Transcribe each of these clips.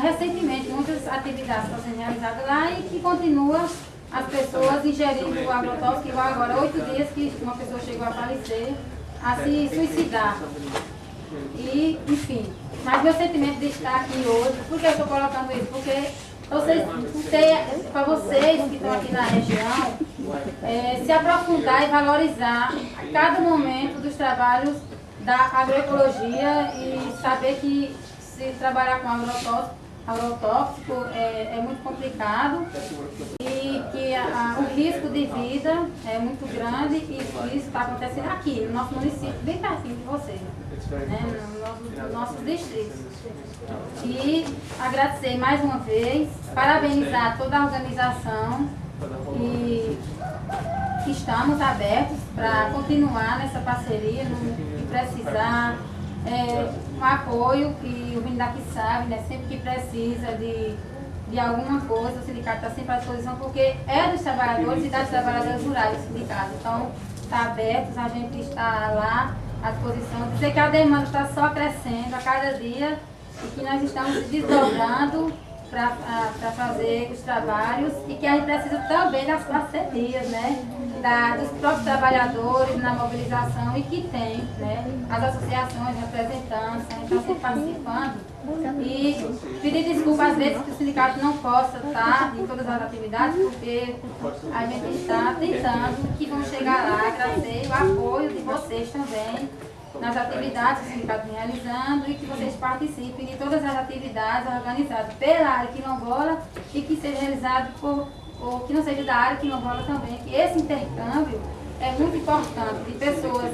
recentemente muitas atividades estão sendo realizadas lá e que continua as pessoas ingerindo o agrotóxico, igual agora 8 dias que uma pessoa chegou a falecer, a se suicidar. E, enfim, mas meu sentimento de estar aqui hoje, por que eu estou colocando isso? Porque para vocês que estão aqui na região, se aprofundar e valorizar a cada momento dos trabalhos da agroecologia e saber que se trabalhar com agrotóxico é muito complicado e que o risco de vida é muito grande e isso está acontecendo aqui, no nosso município, bem pertinho de vocês, né, nos nossos distritos. E agradecer mais uma vez, parabenizar toda a organização e estamos abertos para continuar nessa parceria, no que precisar, um apoio, e o Vindac sabe, né, sempre que precisa de alguma coisa, o sindicato está sempre à disposição, porque é dos trabalhadores e das trabalhadoras rurais do sindicato. Então, está aberto, a gente está lá à disposição. Dizer que a demanda está só crescendo a cada dia e que nós estamos desdobrando para fazer os trabalhos e que a gente precisa também das parcerias, né, dos próprios trabalhadores na mobilização e que tem, né, as associações, representantes, a gente está sempre participando e pedir desculpa às vezes que o sindicato não possa estar em todas as atividades, porque a gente está tentando que vamos chegar lá, agradecer o apoio de vocês também nas atividades que o sindicato vem realizando e que vocês participem de todas as atividades organizadas pela área quilombola e que seja realizado ou que não seja da área quilombola também, que esse intercâmbio é muito importante, de pessoas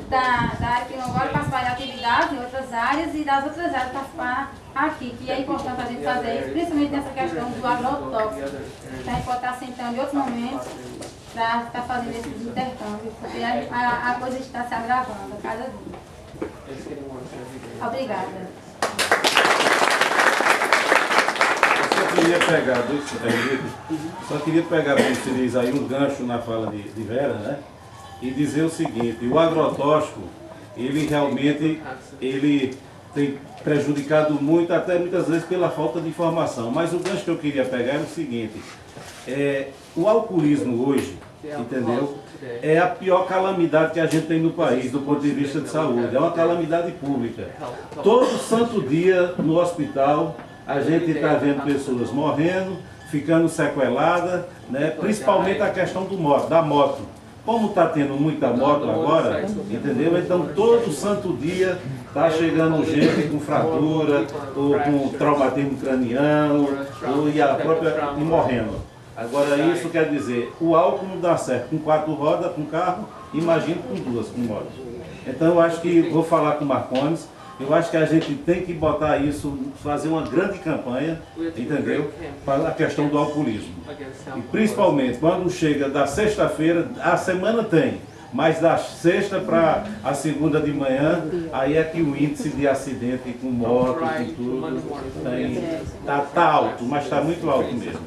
da área quilombola participar de atividades em outras áreas e das outras áreas participar aqui, que é importante a gente fazer isso, principalmente nessa questão do agrotóxico, que a gente pode estar sentando em outros momentos para estar fazendo esse intercâmbio, porque a coisa está se agravando a cada dia. Obrigada. Só queria pegar para vocês aí um gancho na fala de Vera, né? E dizer o seguinte: o agrotóxico, ele realmente tem prejudicado muito, até muitas vezes pela falta de informação. Mas o gancho que eu queria pegar é o seguinte: o alcoolismo hoje, entendeu? É a pior calamidade que a gente tem no país, do ponto de vista de saúde. É uma calamidade pública. Todo santo dia no hospital a gente está vendo pessoas morrendo, ficando sequeladas, né? Principalmente a questão da moto. Como está tendo muita moto agora, entendeu? Então todo santo dia está chegando gente com fratura, ou com traumatismo craniano, e morrendo. Agora isso quer dizer, o álcool não dá certo com 4 rodas, com carro, imagina com 2, com moto. Então eu acho que, vou falar com o Marcones, eu acho que a gente tem que botar isso, fazer uma grande campanha, entendeu? Para a questão do alcoolismo. E principalmente quando chega da sexta-feira, a semana tem, mas da sexta para a segunda de manhã, aí é que o índice de acidente com moto, com tudo, está alto, mas está muito alto mesmo.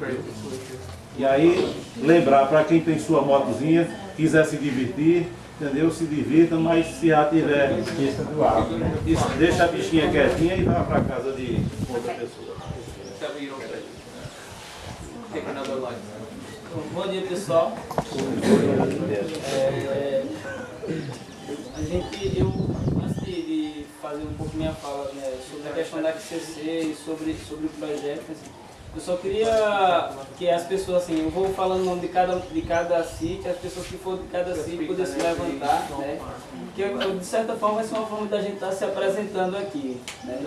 E aí, lembrar, para quem tem sua motozinha, quiser se divertir, entendeu? Se divirta, mas se já tiver, esqueça do álcool, né? Deixa a bichinha quietinha e vá para casa de outra pessoa. Bom dia, pessoal. Antes de fazer um pouco minha fala, né, sobre a questão da FCC e sobre o projeto, assim, eu só queria que as pessoas, assim, eu vou falando o nome de cada sítio, as pessoas que for de cada sítio poderem se levantar, né? Que de certa forma vai ser uma forma da gente estar se apresentando aqui, né?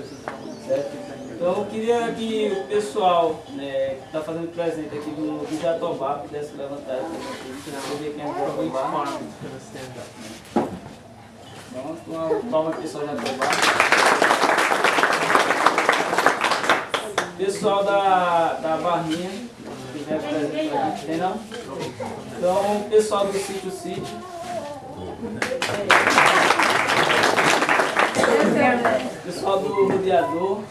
Certo? Então eu queria que o pessoal, né, que está fazendo presente aqui do Jatobá pudesse levantar para ver quem é do Jatobá. Pronto, uma palma pessoal Jatobá. Pessoal da Barrinha, que vem presente pra gente, tem não? Então, pessoal do sítio. Pessoal do rodeador,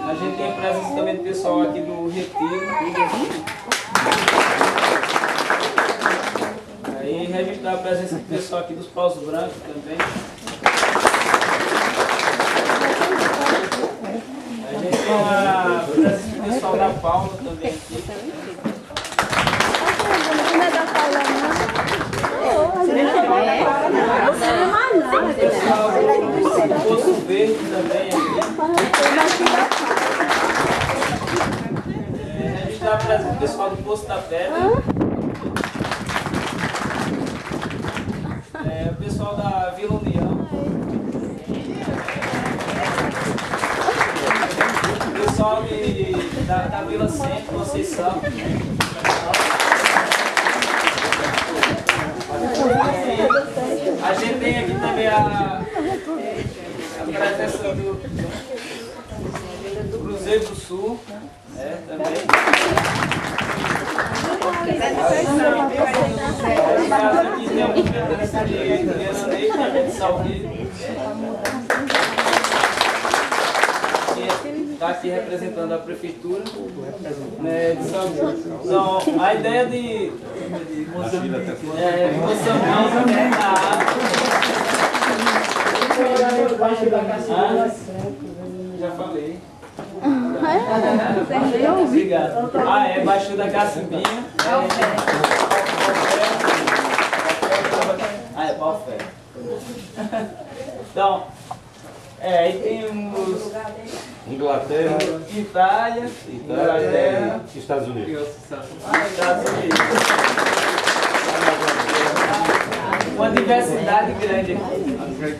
a gente tem a presença também do pessoal aqui do Retiro. Aí registrar a presença do pessoal aqui dos Paus Brancos também. Paula também aqui. Não é da Paula, não. O pessoal do Poço Verde também aqui. Registrar para o pessoal do Poço da Pedra. O pessoal da Vila União. O pessoal da Vila Centro, Conceição. A gente tem aqui também a presença do Cruzeiro do Sul, também. Aqui tem alguns representantes de Gueranei, também de Salgueiro. Está aqui representando a prefeitura, né, de Salgueiro. Então, a ideia de Moçambique, né, já falei. Obrigado. Baixo da Cacimbinha. É Paufé. Então, aí temos Inglaterra, Itália, Inglaterra, Estados Unidos. Estados Unidos. Uma diversidade grande aqui.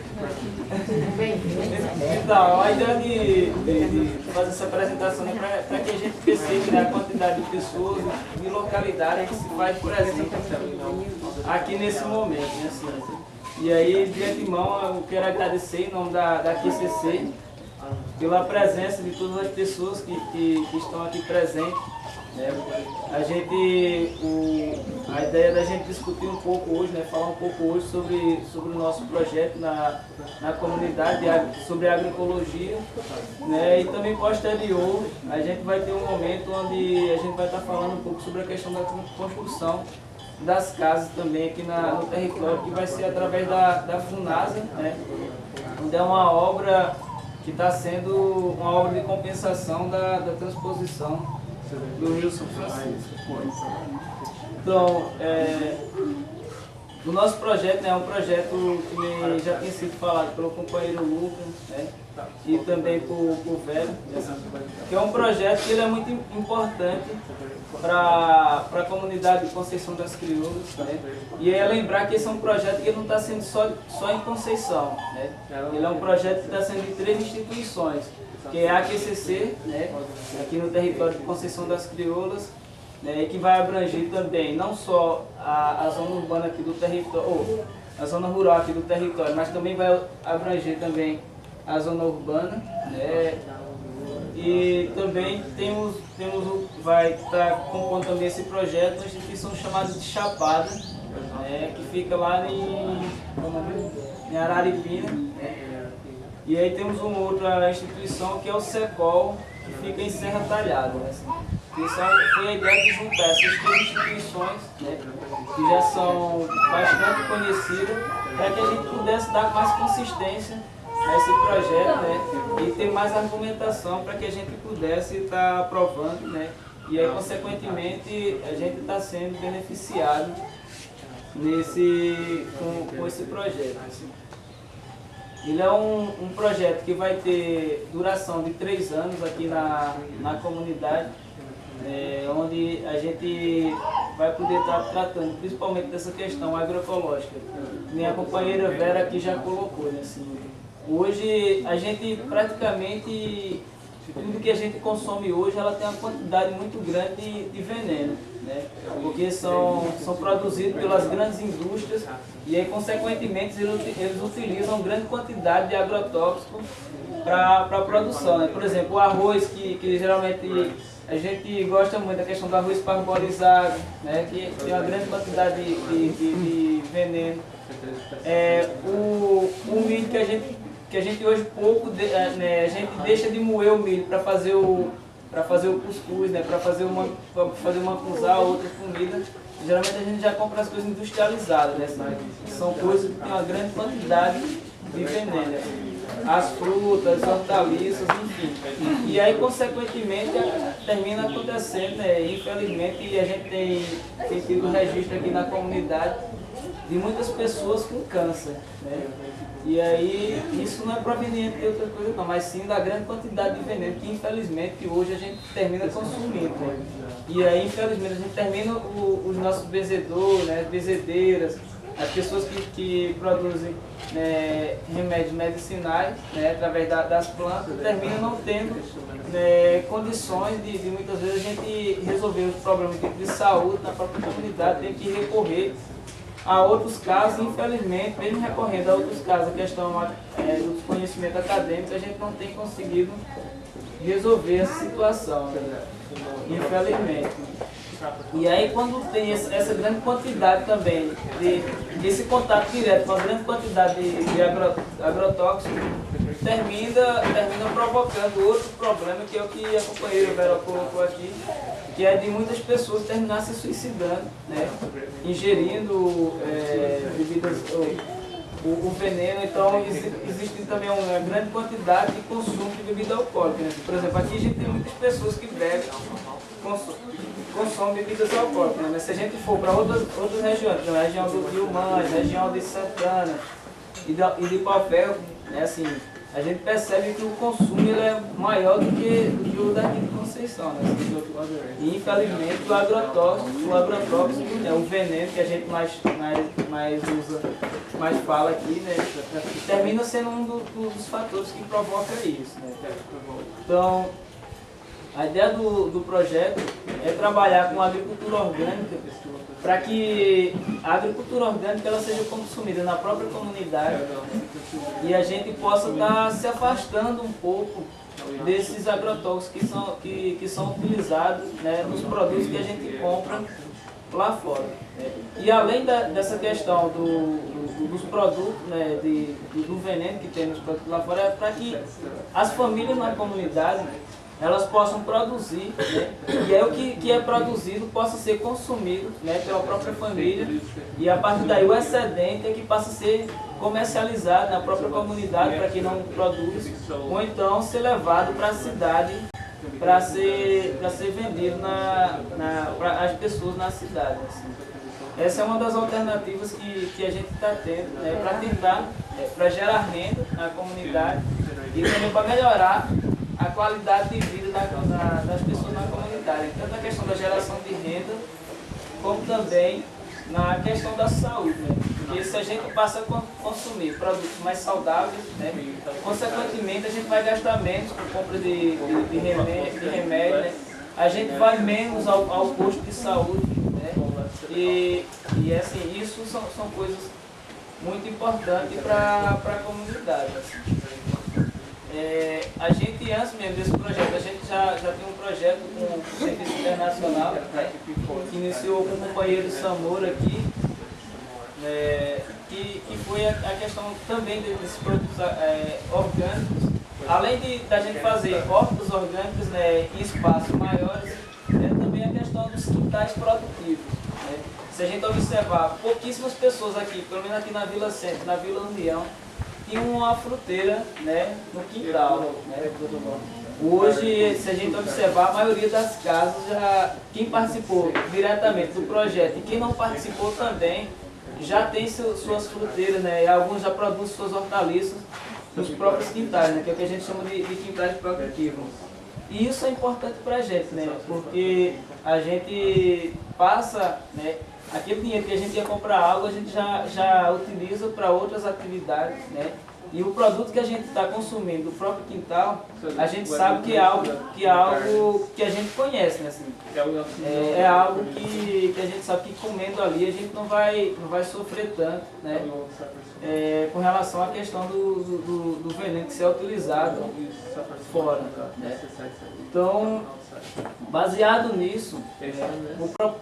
Então, a ideia de fazer essa apresentação é para que a gente perceba, né, a quantidade de pessoas e localidades que se faz presente aqui nesse momento. Né, assim. E aí, de antemão, eu quero agradecer em nome da QCC pela presença de todas as pessoas que estão aqui presentes. Né? A ideia da gente discutir um pouco hoje, né, falar um pouco hoje sobre o nosso projeto na comunidade, sobre a agroecologia, né, e também posterior a gente vai ter um momento onde a gente vai estar falando um pouco sobre a questão da construção das casas também aqui no território, que vai ser através da FUNASA, né, onde é uma obra que está sendo uma obra de compensação da transposição do Rio São Francisco. Então, o nosso projeto, né, é um projeto que já tem sido falado pelo companheiro Lucas, né, e também por Velho, que é um projeto que ele é muito importante para a comunidade de Conceição das Crioulas, né, e é lembrar que esse é um projeto que não está sendo só em Conceição, né, ele é um projeto que está sendo em 3 instituições, que é a QCC, né, aqui no território de Conceição das Crioulas, né, que vai abranger também não só a zona urbana aqui do território, ou a zona rural aqui do território, mas também vai abranger também a zona urbana, né, e também vai estar compondo também esse projeto uma instituição chamada de Chapada, né, que fica lá em Araripina, né. E aí temos uma outra instituição que é o SECOL, que fica em Serra Talhada. Né? Foi a ideia de juntar essas 3 instituições, né, que já são bastante conhecidas, para que a gente pudesse dar mais consistência a esse projeto, né, e ter mais argumentação para que a gente pudesse estar aprovando, né, e aí, consequentemente, a gente está sendo beneficiado com esse projeto. Ele é um projeto que vai ter duração de 3 anos aqui na comunidade, onde a gente vai poder estar tratando principalmente dessa questão agroecológica. Minha companheira Vera aqui já colocou, né, assim, hoje a gente praticamente, tudo que a gente consome hoje, ela tem uma quantidade muito grande de veneno, né? Porque são produzidos pelas grandes indústrias e aí, consequentemente, eles utilizam grande quantidade de agrotóxicos para a produção, né? Por exemplo, o arroz, que geralmente a gente gosta muito da questão do arroz parbolizado, né? Que tem uma grande quantidade de veneno. O milho que a gente hoje né, a gente deixa de moer o milho para fazer o cuscuz, né, para fazer uma cuzá, outra comida. Geralmente a gente já compra as coisas industrializadas, né, são coisas que têm uma grande quantidade de veneno. as frutas, hortaliças, enfim. E aí, consequentemente, termina acontecendo, né? Infelizmente, a gente tem tido registro aqui na comunidade de muitas pessoas com câncer, né? E aí, isso não é proveniente de outra coisa não, mas sim da grande quantidade de veneno que infelizmente hoje a gente termina consumindo, né? E aí, infelizmente, a gente termina os nossos benzedores, né, benzedeiras, as pessoas que produzem, né, remédios medicinais, né, através das plantas, terminam não tendo, né, condições de muitas vezes a gente resolver os problemas de saúde na própria comunidade, tem que recorrer a outros casos, infelizmente, mesmo recorrendo a outros casos, a questão do desconhecimento acadêmico, a gente não tem conseguido resolver essa situação, né? Infelizmente. E aí, quando tem essa grande quantidade também, esse contato direto com a grande quantidade de agrotóxicos, termina provocando outro problema, que é o que a companheira Vera colocou aqui, que é de muitas pessoas terminar se suicidando, né? Ingerindo bebidas, o veneno. Então existe também uma grande quantidade de consumo de bebida alcoólica, né? Por exemplo, aqui a gente tem muitas pessoas que bebem, consomem bebidas alcoólicas, né? Mas se a gente for para outras regiões, como a região do Rio Mães, região de Santana e de Pau-Ferro, né? Assim, a gente percebe que o consumo ele é maior do que o daqui de Conceição, né? E infelizmente o agrotóxico, né? O veneno que a gente mais usa, mais fala aqui, né? Termina sendo um dos fatores que provoca isso, né? Então, a ideia do projeto é trabalhar com a agricultura orgânica para que a agricultura orgânica ela seja consumida na própria comunidade e a gente possa estar se afastando um pouco desses agrotóxicos que são utilizados, né, nos produtos que a gente compra lá fora. E além dessa questão dos produtos, né, do veneno que tem nos produtos lá fora, é para que as famílias na comunidade elas possam produzir, né? E aí o que é produzido possa ser consumido, né, pela própria família, e a partir daí o excedente é que passa a ser comercializado na própria comunidade para quem não produz, ou então ser levado para a cidade para ser vendido para as pessoas na cidade. Assim. Essa é uma das alternativas que a gente está tendo, né, para tentar, para gerar renda na comunidade e também para melhorar a qualidade de vida das pessoas na comunidade, tanto a questão da geração de renda, como também na questão da saúde, né? Porque se a gente passa a consumir produtos mais saudáveis, né, consequentemente a gente vai gastar menos com compra de remédio, né? A gente vai menos ao posto de saúde, né? E assim, isso são coisas muito importantes para a comunidade. Assim. A gente, antes mesmo desse projeto, a gente já tem um projeto com o Serviço Internacional, né, que iniciou com o companheiro Samora aqui, que foi a questão também desses produtos orgânicos. Além da gente fazer hortas orgânicas, né, em espaços maiores, também a questão dos quintais produtivos. Né. Se a gente observar, pouquíssimas pessoas aqui, pelo menos aqui na Vila Centro, na Vila União, tinha uma fruteira, né, no quintal. Né? Hoje, se a gente observar, a maioria das casas, quem participou diretamente do projeto e quem não participou também, já tem suas fruteiras, né? E alguns já produzem suas hortaliças nos próprios quintais, né? Que é o que a gente chama de quintais produtivos. E isso é importante para a gente, né? Porque a gente passa, né, aquele dinheiro que a gente ia comprar água, a gente já utiliza para outras atividades, né? E o produto que a gente está consumindo do próprio quintal, a gente sabe que é algo que a gente conhece, né? Assim, é algo que a gente sabe que comendo ali a gente não vai sofrer tanto, né? Com relação à questão do veneno que se é utilizado fora, né? Então, baseado nisso,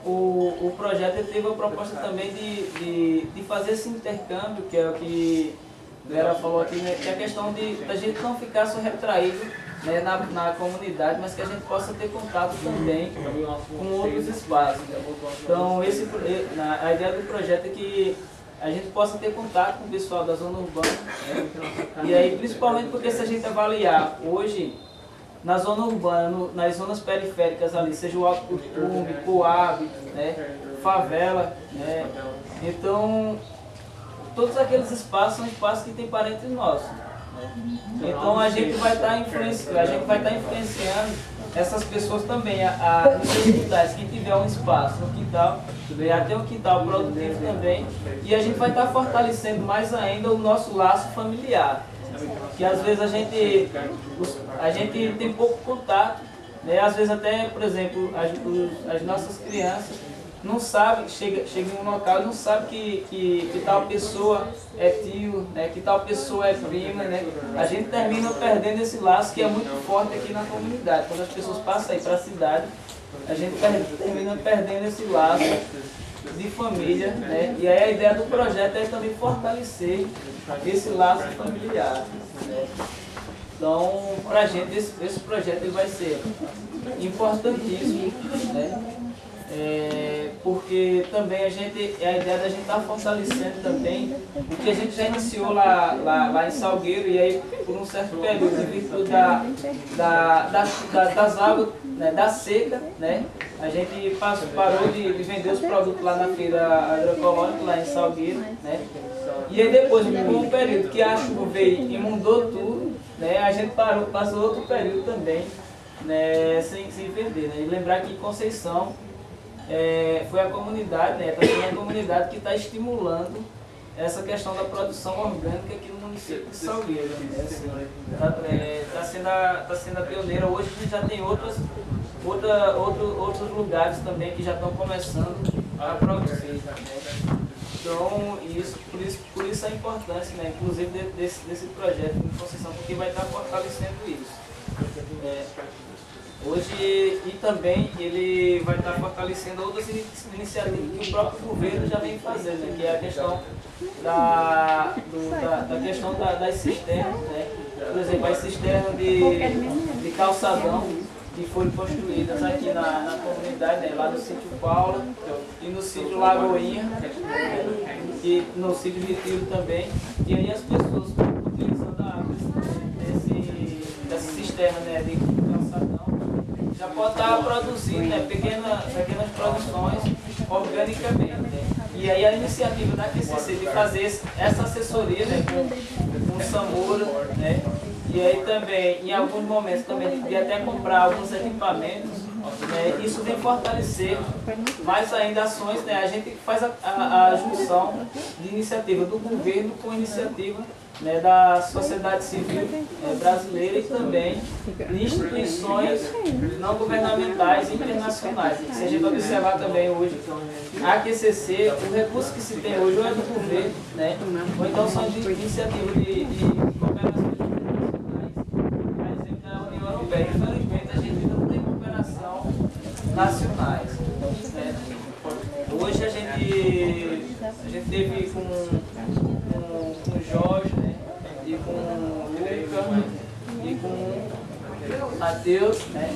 o projeto teve a proposta também de fazer esse intercâmbio, que é o que a Vera falou aqui, né, que é a questão da gente não ficar só retraído, né, na comunidade, mas que a gente possa ter contato também com outros espaços. Então, a ideia do projeto é que a gente possa ter contato com o pessoal da zona urbana, né? E aí, principalmente porque se a gente avaliar hoje, na zona urbana, nas zonas periféricas ali, seja o Alto Costume, Coab, né? Favela, né? Então, todos aqueles espaços são espaços que tem parentes nossos. Então a gente vai estar influenciando essas pessoas também a necessidades. Quem tiver um espaço no quintal, até um quintal produtivo também, e a gente vai estar fortalecendo mais ainda o nosso laço familiar. Que às vezes a gente tem pouco contato, né? Às vezes até, por exemplo, as nossas crianças não sabe, chega em um local e não sabe que tal pessoa é tio, né, que tal pessoa é prima, né? A gente termina perdendo esse laço que é muito forte aqui na comunidade. Quando as pessoas passam aí para a cidade, a gente termina perdendo esse laço de família, né? E aí a ideia do projeto é também fortalecer esse laço familiar, né? Então, para a gente, esse projeto ele vai ser importantíssimo, né? Porque também a ideia da gente estar fortalecendo também o que a gente já iniciou lá em Salgueiro, e aí por um certo período, em virtude das águas, né, da seca, né, a gente parou de vender os produtos lá na feira agroecológica, lá em Salgueiro, né, e aí depois, por um período que a chuva veio e inundou tudo, né, a gente passou outro período também, né, sem vender, né, e lembrar que Conceição foi a comunidade, né? Está sendo a comunidade que está estimulando essa questão da produção orgânica aqui no município de Salgueiro. Está sendo a pioneira. Hoje a gente já tem outros lugares também que já estão começando a produzir. Né? Então, por isso a importância, né? Inclusive desse projeto de Conceição, porque vai estar fortalecendo isso. Hoje, e também ele vai estar fortalecendo outras iniciativas que o próprio governo já vem fazendo, né? Que é a questão das cisternas, né? Por exemplo, as cisternas de calçadão que foram construídas aqui na comunidade, né? Lá no sítio Paula e no sítio Lagoinha, e no sítio Retiro também. E aí as pessoas utilizando a água dessa cisterna, né? De calçadão, já pode estar produzindo, né, pequenas produções organicamente. Né? E aí a iniciativa da QCC de fazer essa assessoria, né, com o Samura, né, e aí também, em alguns momentos, também de até comprar alguns equipamentos, né, isso vem fortalecer mais ainda ações, né, a gente faz a junção de iniciativa do governo com iniciativa, né, da sociedade civil brasileira e também de instituições não governamentais e internacionais. Se a gente observar também hoje, a QCC, o recurso que se tem hoje ou é do governo, né, ou então são de iniciativas de cooperações internacionais, por exemplo, da União Europeia. Infelizmente, a gente não tem cooperação nacionais. Né. Hoje a gente teve com o Jorge, né, e com o Luca e com o Matheus, né,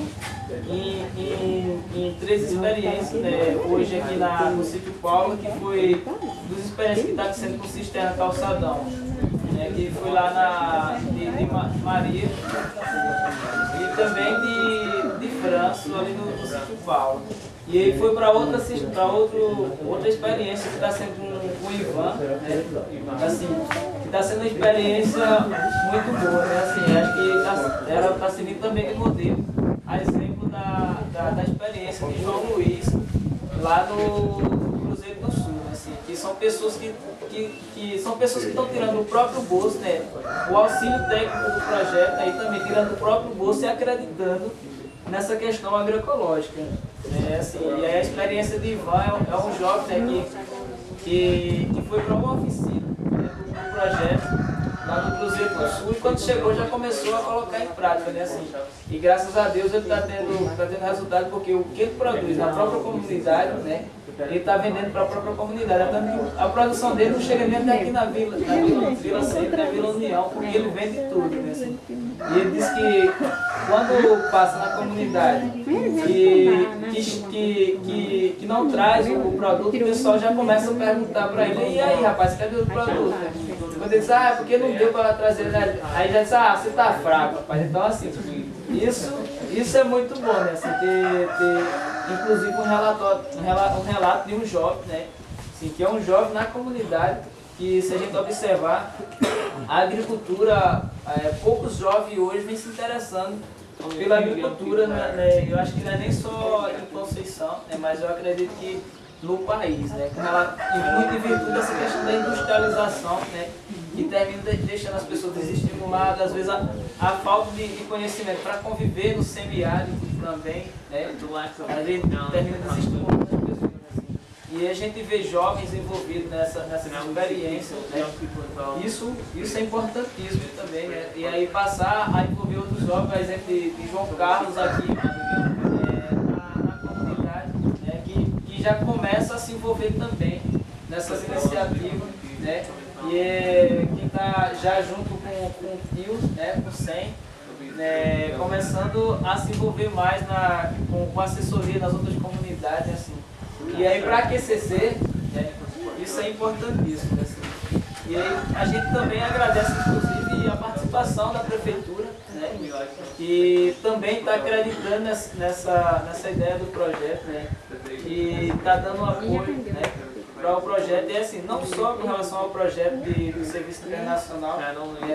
em 3 experiências, né, hoje aqui no sítio Paula, que foi 2 experiências que está sendo com cisterna calçadão, né, que foi lá de Maria e também de França, ali no sítio Paula. E aí foi para outra experiência que está sendo com o Ivan, né? Assim, que está sendo uma experiência muito boa, né? Assim, acho que ela está servindo também de modelo, a exemplo da experiência de João Luiz, lá no Cruzeiro do Sul, assim, que são pessoas que estão tirando do próprio bolso, né? O auxílio técnico do projeto, aí também tirando do próprio bolso e acreditando nessa questão agroecológica. Assim, e aí a experiência de Ivan é um jovem, né, que foi para uma oficina, né, do projeto, lá no Cruzeiro do Sul, e quando chegou já começou a colocar em prática, né, assim. E graças a Deus ele está tendo resultado, porque o que ele produz na própria comunidade, né, ele está vendendo para a própria comunidade. Tanto que a produção dele não chega nem até aqui na Vila Sempre, na Vila União, porque ele vende tudo, né, assim. E ele diz que quando passa na comunidade que não traz o produto, o pessoal já começa a perguntar para ele: e aí, rapaz, cadê o produto? Quando ele diz: ah, é porque não deu para trazer, né? Aí já diz: ah, você tá fraco, rapaz. Então, assim, isso é muito bom, né? Assim, ter inclusive um relato de um jovem, né? Assim, que é um jovem na comunidade, que, se a gente observar, a agricultura, poucos jovens hoje vêm se interessando pela agricultura, né? Eu acho que não é nem só em Conceição, né? Mas eu acredito que no país, né? Muito em virtude dessa questão da industrialização, né? Que termina deixando as pessoas desestimuladas, às vezes a falta de conhecimento para conviver no semiárido também, né? A gente termina desestimulando as pessoas, assim. E a gente vê jovens envolvidos nessa experiência, né? Isso é importantíssimo também, né? E aí passar a envolver outros jovens, por exemplo, de João Carlos aqui, na comunidade, né? Que já começa a se envolver também nessas iniciativas, né? E quem está já junto com o tio, né? Com o SEM, né? Começando a se envolver mais com assessoria nas outras comunidades, assim. E aí, para a QCC, né, isso é importantíssimo. Assim. E aí, a gente também agradece, inclusive, a participação da Prefeitura, né, que também está acreditando nessa ideia do projeto, né, e está dando apoio, né, para o projeto. E assim, não só com relação ao projeto do Serviço Internacional,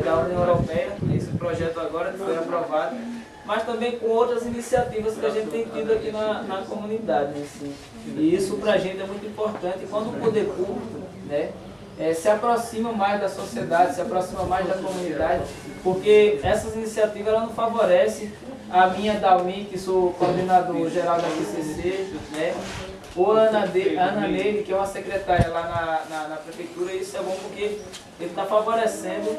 da União Europeia, esse projeto agora que foi aprovado, mas também com outras iniciativas que a gente tem tido aqui na comunidade, né, assim. E isso para a gente é muito importante. E quando o poder público, né, se aproxima mais da sociedade, se aproxima mais da comunidade, porque essas iniciativas ela não favorecem a minha Dalmi, que sou coordenador geral da QCC, né, ou a Ana Neide, que é uma secretária lá na prefeitura. E isso é bom porque ele está favorecendo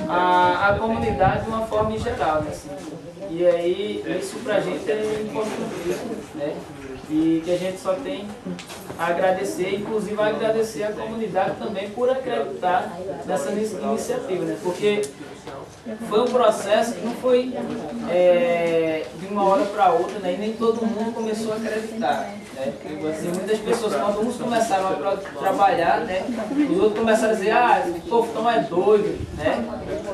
a comunidade de uma forma em geral, né, assim. E aí, isso pra gente é importantíssimo, né? E que a gente só tem a agradecer, inclusive a agradecer a comunidade também por acreditar nessa iniciativa, né? Porque foi um processo que não foi de uma hora para outra, né? E nem todo mundo começou a acreditar, né? Assim, muitas pessoas, quando uns começaram a trabalhar, né? Os outros começaram a dizer: ah, esse povo tão é doido, né?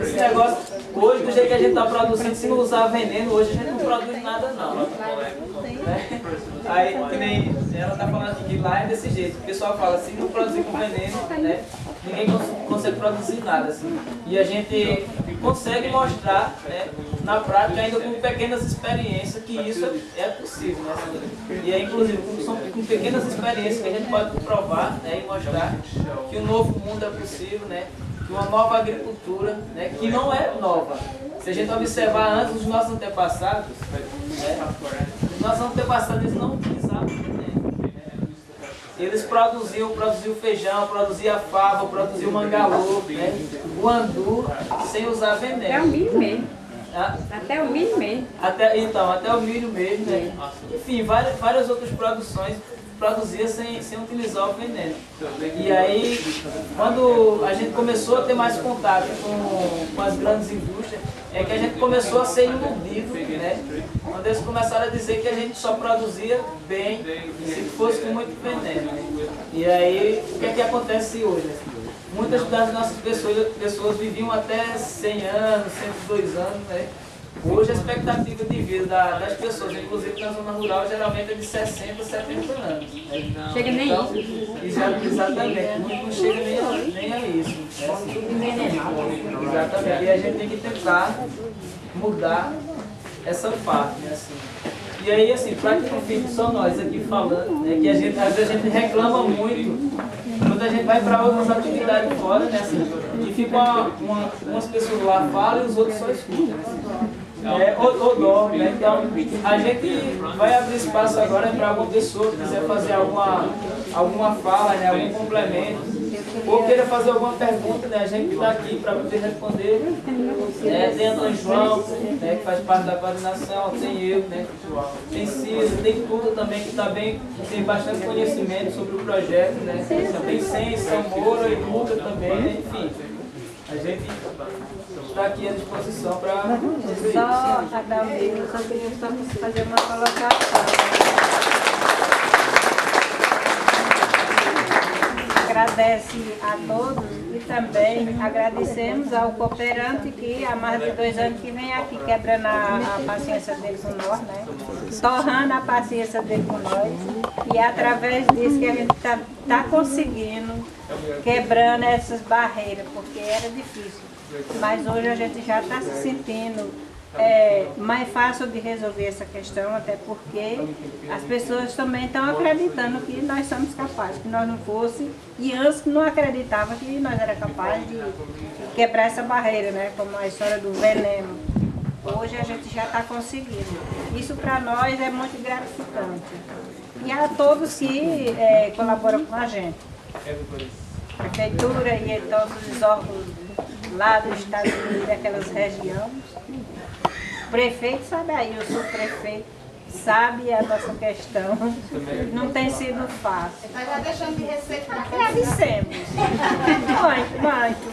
Esse negócio, hoje, do jeito que a gente está produzindo, se não usar veneno, hoje a gente não produz nada não, né? Aí, que nem ela está falando aqui, que lá é desse jeito. O pessoal fala: se não produzir com veneno, né, ninguém consegue produzir nada, assim. E a gente consegue mostrar, né, na prática, ainda com pequenas experiências, que isso é possível, né? E é, inclusive, com pequenas experiências que a gente pode provar, né, e mostrar que um novo mundo é possível, né? Que uma nova agricultura, né, que não é nova. Se a gente observar antes os nossos antepassados, né, os nossos antepassados eles não utilizavam veneno. Eles produziam feijão, produziam fava, produziam mangalô, né, o andu, sem usar veneno. Até o milho mesmo. Até o milho mesmo. Até o milho mesmo, né? Enfim, várias outras produções produzia sem utilizar o veneno. E aí, quando a gente começou a ter mais contato com as grandes indústrias, é que a gente começou a ser iludido, né? Quando eles começaram a dizer que a gente só produzia bem se fosse com muito veneno. E aí, o que é que acontece hoje? Muitas das nossas pessoas viviam até 100 anos, 102 anos, né? Hoje a expectativa de vida das pessoas, inclusive na zona rural, geralmente é de 60, 70 anos. Né? Chega nem então, isso. Exatamente, não chega nem a isso. Né? Exatamente, e a gente tem que tentar mudar essa parte, né? Assim. E aí, assim, para que não fique só nós aqui falando, né, que às vezes a gente reclama muito quando a gente vai para outras atividades fora, né, assim, e fica umas pessoas lá falam e os outros só escutam. Né, ou dorme, né? Então, a gente vai abrir espaço agora para alguma pessoa que quiser fazer alguma fala, né, algum complemento. ou queira fazer alguma pergunta, né, a gente está aqui para poder responder. Tem Antônio João, né, que faz parte da coordenação, tem eu, né, tem Ciro, tem Tuta também, que também tem bastante conhecimento sobre o projeto, né, tem Sense, Moura e Luca também, né, enfim. A gente está aqui à disposição para fazer Só, isso. Adalmir, eu só queria fazer uma colocação. Agradece a todos e também agradecemos ao cooperante que há mais de 2 anos que vem aqui quebrando a paciência dele com nós, né? Torrando a paciência dele com nós. E é através disso que a gente está conseguindo, quebrando essas barreiras, porque era difícil. Mas hoje a gente já está se sentindo mais fácil de resolver essa questão, até porque as pessoas também estão acreditando que nós somos capazes, que nós não fosse, e antes não acreditavam que nós era capazes de quebrar essa barreira, né? Como a história do veneno. Hoje a gente já está conseguindo. Isso para nós é muito gratificante. E a todos que colaboram com a gente. Prefeitura e todos os órgãos lá do estado e daquelas regiões. O prefeito sabe aí, o subprefeito sabe a nossa questão. Não tem sido fácil. Mas já deixando de receita. Agradecemos. Muito.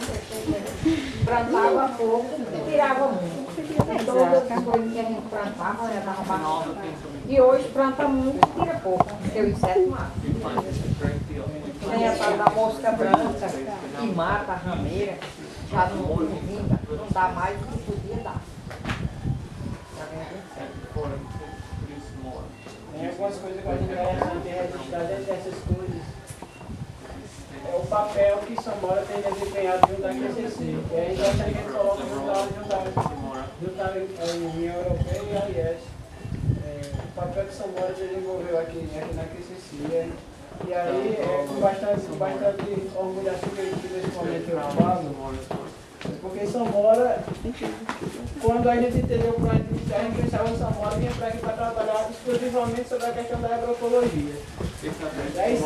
Plantava pouco, tirava muito. Todas as coisas que a gente plantava, já dava bastante. E hoje planta muito e tira pouco. Porque o inseto mata. Tem a tal da mosca branca, que mata a rameira, já não vinga, não dá mais do que podia dar. Tem algumas coisas que eu acho interessante registrar dentro dessas coisas. É o papel que Samora tem desempenhado junto à QCC. E aí já que a gente coloca junto à União Europeia e a IES. O papel que Samora desenvolveu aqui na QCC. E aí, com bastante orgulho assim que eu tive esse momento eu falo. Porque Samora, quando a gente entendeu o projeto inicial, a gente pensava que Samora vinha para aqui para trabalhar exclusivamente sobre a questão da agroecologia. E aí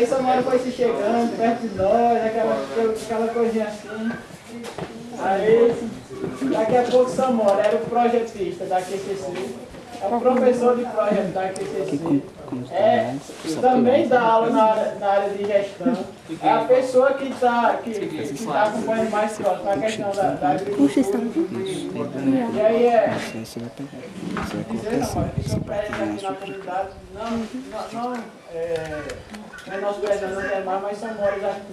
Samora foi se chegando perto de nós, aquela coisinha assim. Aí, daqui a pouco Samora era o projetista da QCC, é o professor de projeto da QCC, também dá aula na área de gestão, é a pessoa que está acompanhando mais próximo na questão da agricultura. E aí dizer, Samora, que o senhor presente aqui na comunidade, não menosprezando os demais, mas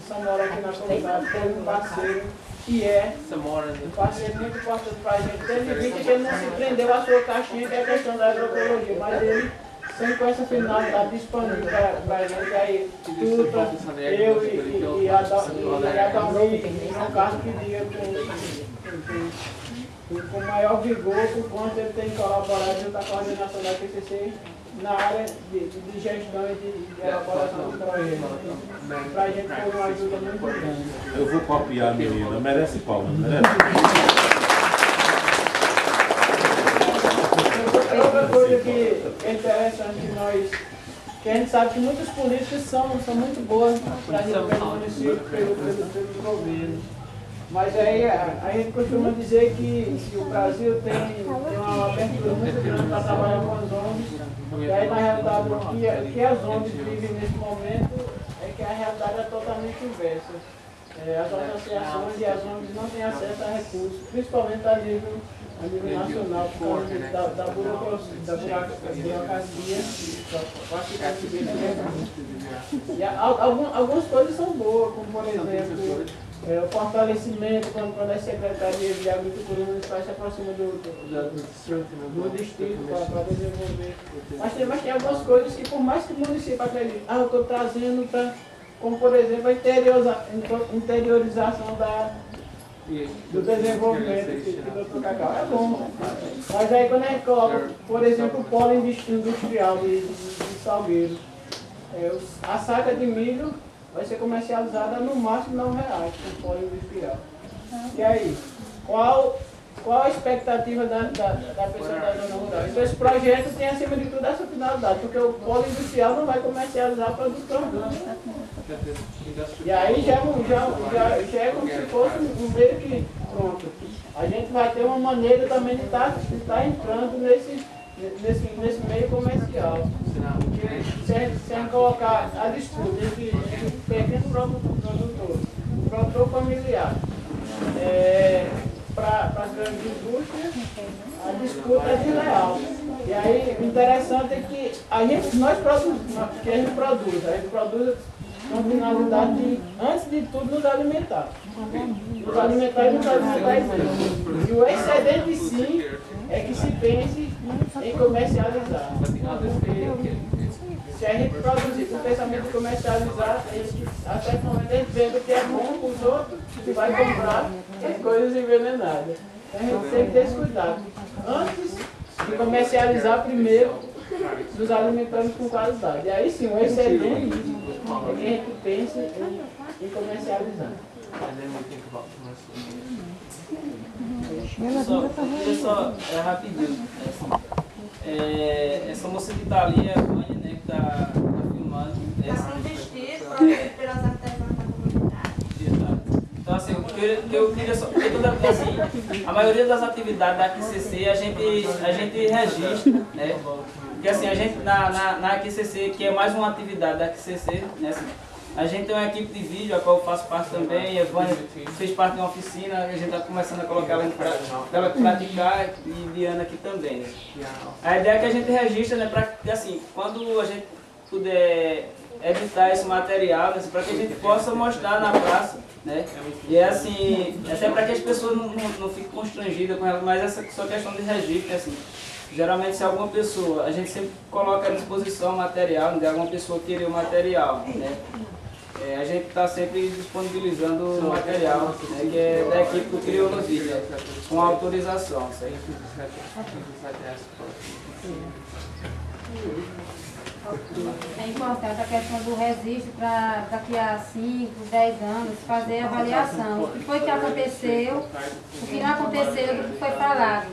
Samora aqui na comunidade tem um parceiro que é um parceiro muito importante para a gente. Teve vista que ele não se prendeu à sua caixinha, que é a questão da agroecologia, mas ele sempre com essa finalidade disponível para a gente. Aí, Tuta, eu e a Adalmir, no caso que diga com o maior vigor, por quanto ele tem colaborado junto à coordenação da QCC na área de gestão e de elaboração do projeto. Para a gente foi uma ajuda muito grande. Eu vou copiar a menina, merece palma, merece. Outra coisa que é interessante que a gente sabe que muitos políticos são muito boas para pelo município, pelos governos. Mas aí a gente costuma dizer que o Brasil tem uma abertura muito grande para trabalhar com as ONGs. E aí, na realidade, o que as ONGs vivem nesse momento é que a realidade é totalmente inversa. As associações e as ONGs não têm acesso a recursos, principalmente a nível nacional, por causa da burocracia, e algumas coisas são boas, como por exemplo, o fortalecimento, quando as secretarias de agricultura municipal se aproximam do distrito para desenvolver. Mas tem algumas coisas que, por mais que o município acredite, eu estou trazendo para, como por exemplo, a interiorização do desenvolvimento que o Dr. Cacau é bom. Mas aí quando a gente coloca, por exemplo, o polo industrial de Salgueiro, a saca de milho vai ser comercializada no máximo R$ 9 com polo industrial. E aí, qual qual a expectativa da pessoa da zona rural. Então esse projeto tem acima de tudo essa finalidade, porque o polo industrial não vai comercializar produto orgânico. E aí já é como se fosse um meio que pronto. A gente vai ter uma maneira também de estar entrando nesse meio comercial. Sem colocar a disputa entre pequeno produtor, produtor familiar. Para as grandes indústrias, a disputa é desleal. E aí o interessante é que a gente produz com a finalidade de, antes de tudo, nos alimentar. Nos alimentar e nos alimentar e o excedente sim é que se pense em comercializar. Se a gente produzir com o pensamento de comercializar, até que a gente vende o que é bom para os outros, que vai comprar as coisas envenenadas. Então a gente tem que ter esse cuidado. Antes de comercializar, primeiro nos alimentamos com qualidade. E aí sim, o excedente é que a gente pense em comercializar. Só rapidinho. Essa moça que está ali é a Vânia, né, que está filmando. Está sendo investido, promovido pelas artesãs da comunidade. Então, assim, eu queria só. Assim, a maioria das atividades da QCC a gente registra, né? Porque assim, a gente na QCC, que é mais uma atividade da QCC, né? Assim, a gente tem uma equipe de vídeo, a qual eu faço parte também, a Vânia fez parte de uma oficina, a gente está começando a colocar ela para praticar e Diana aqui também. Né? A ideia é que a gente registra, né, para que assim, quando a gente puder editar esse material, né, para que a gente possa mostrar na praça, né? E é assim, até para que as pessoas não fiquem constrangidas com ela, mas essa só questão de registro, assim. Geralmente, se alguma pessoa, a gente sempre coloca à disposição o material, de alguma pessoa querer o material, né? A gente está sempre disponibilizando o material, né, que é da equipe do Criologia, com autorização. É importante a questão do registro para daqui a 5, 10 anos fazer a avaliação. O que foi que aconteceu, o que não aconteceu, do que foi falado.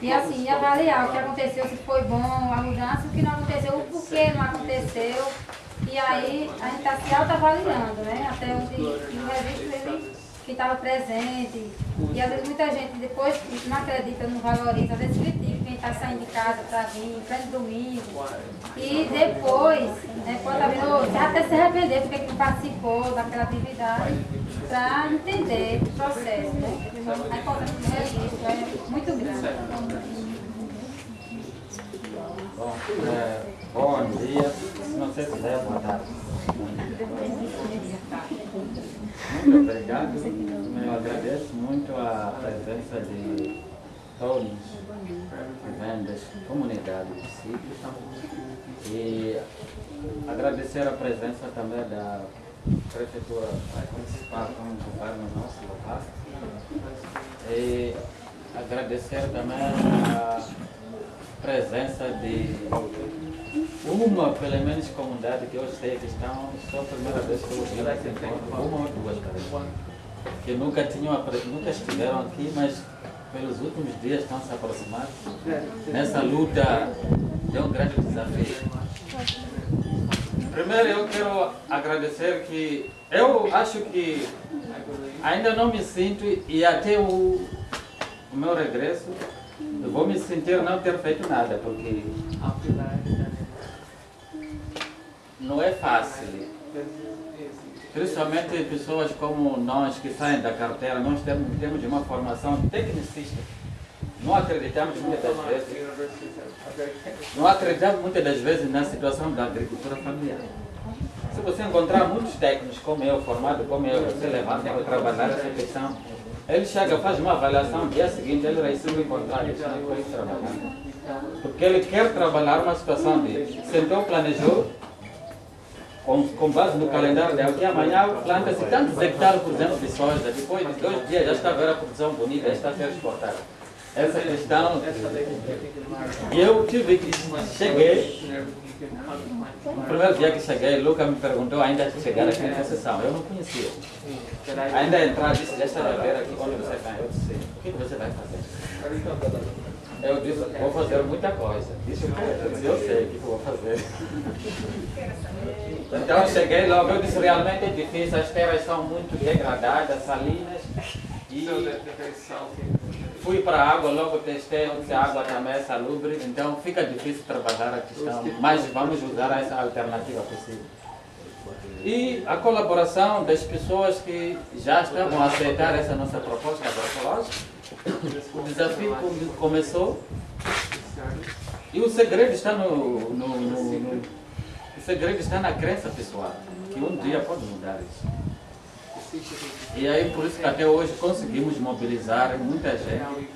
E assim, avaliar o que aconteceu, se foi bom a mudança, o que não aconteceu, o porquê não aconteceu. E aí a gente está se autoavaliando, né? Até onde o registro ele que estava presente. E às vezes muita gente depois não acredita, não valoriza, às vezes critica quem está saindo de casa para vir, para domingo. E depois, né, pode até se arrepender porque não participou daquela atividade, para entender o processo, né? A importância do registro é muito grande. Bom dia, não sei se é boa tarde. Muito obrigado, eu agradeço muito a presença de todos que vêm das comunidades do sítio e agradecer a presença também da Prefeitura Municipal como governo nosso local e agradecer também a presença de uma, pelo menos, comunidade que eu sei que estão só a primeira vez que eu vi esse encontro, uma ou duas pessoas, que nunca estiveram aqui, mas pelos últimos dias estão se aproximando nessa luta de um grande desafio. Primeiro eu quero agradecer que eu acho que ainda não me sinto e até o meu regresso eu vou me sentir não ter feito nada, porque não é fácil. Principalmente pessoas como nós que saem da carteira, nós temos uma formação tecnicista. Não acreditamos muitas vezes na situação da agricultura familiar. Se você encontrar muitos técnicos como eu, formados como eu, você levanta para trabalhar essa questão, ele chega, faz uma avaliação, no dia seguinte ele recebe o contrário, isso não foi trabalhar. Porque ele quer trabalhar uma situação de sentou, planejou, com base no calendário dela, que amanhã planta-se tantos hectares, por exemplo, de soja, depois de 2 dias já está a ver a produção bonita, já está a ser exportada. essa questão, eu tive que cheguei, no primeiro dia que cheguei, Luca me perguntou ainda de chegar aqui na sessão, eu não conhecia. Ainda entrar, disse, deixa eu ver aqui onde você está. Eu disse, o que você vai fazer? Eu disse, vou fazer muita coisa. Disse, eu disse, eu sei o que eu vou fazer. Então eu cheguei logo, eu disse, realmente é difícil, as terras são muito degradadas, salinas, e fui para a água, logo testei, onde a água também é salubre, então fica difícil trabalhar a questão, mas vamos usar essa alternativa possível. E a colaboração das pessoas que já estavam a aceitar essa nossa proposta agroecológica, o desafio começou e o segredo está o segredo está na crença pessoal, que um dia pode mudar isso. E aí por isso que até hoje conseguimos mobilizar muita gente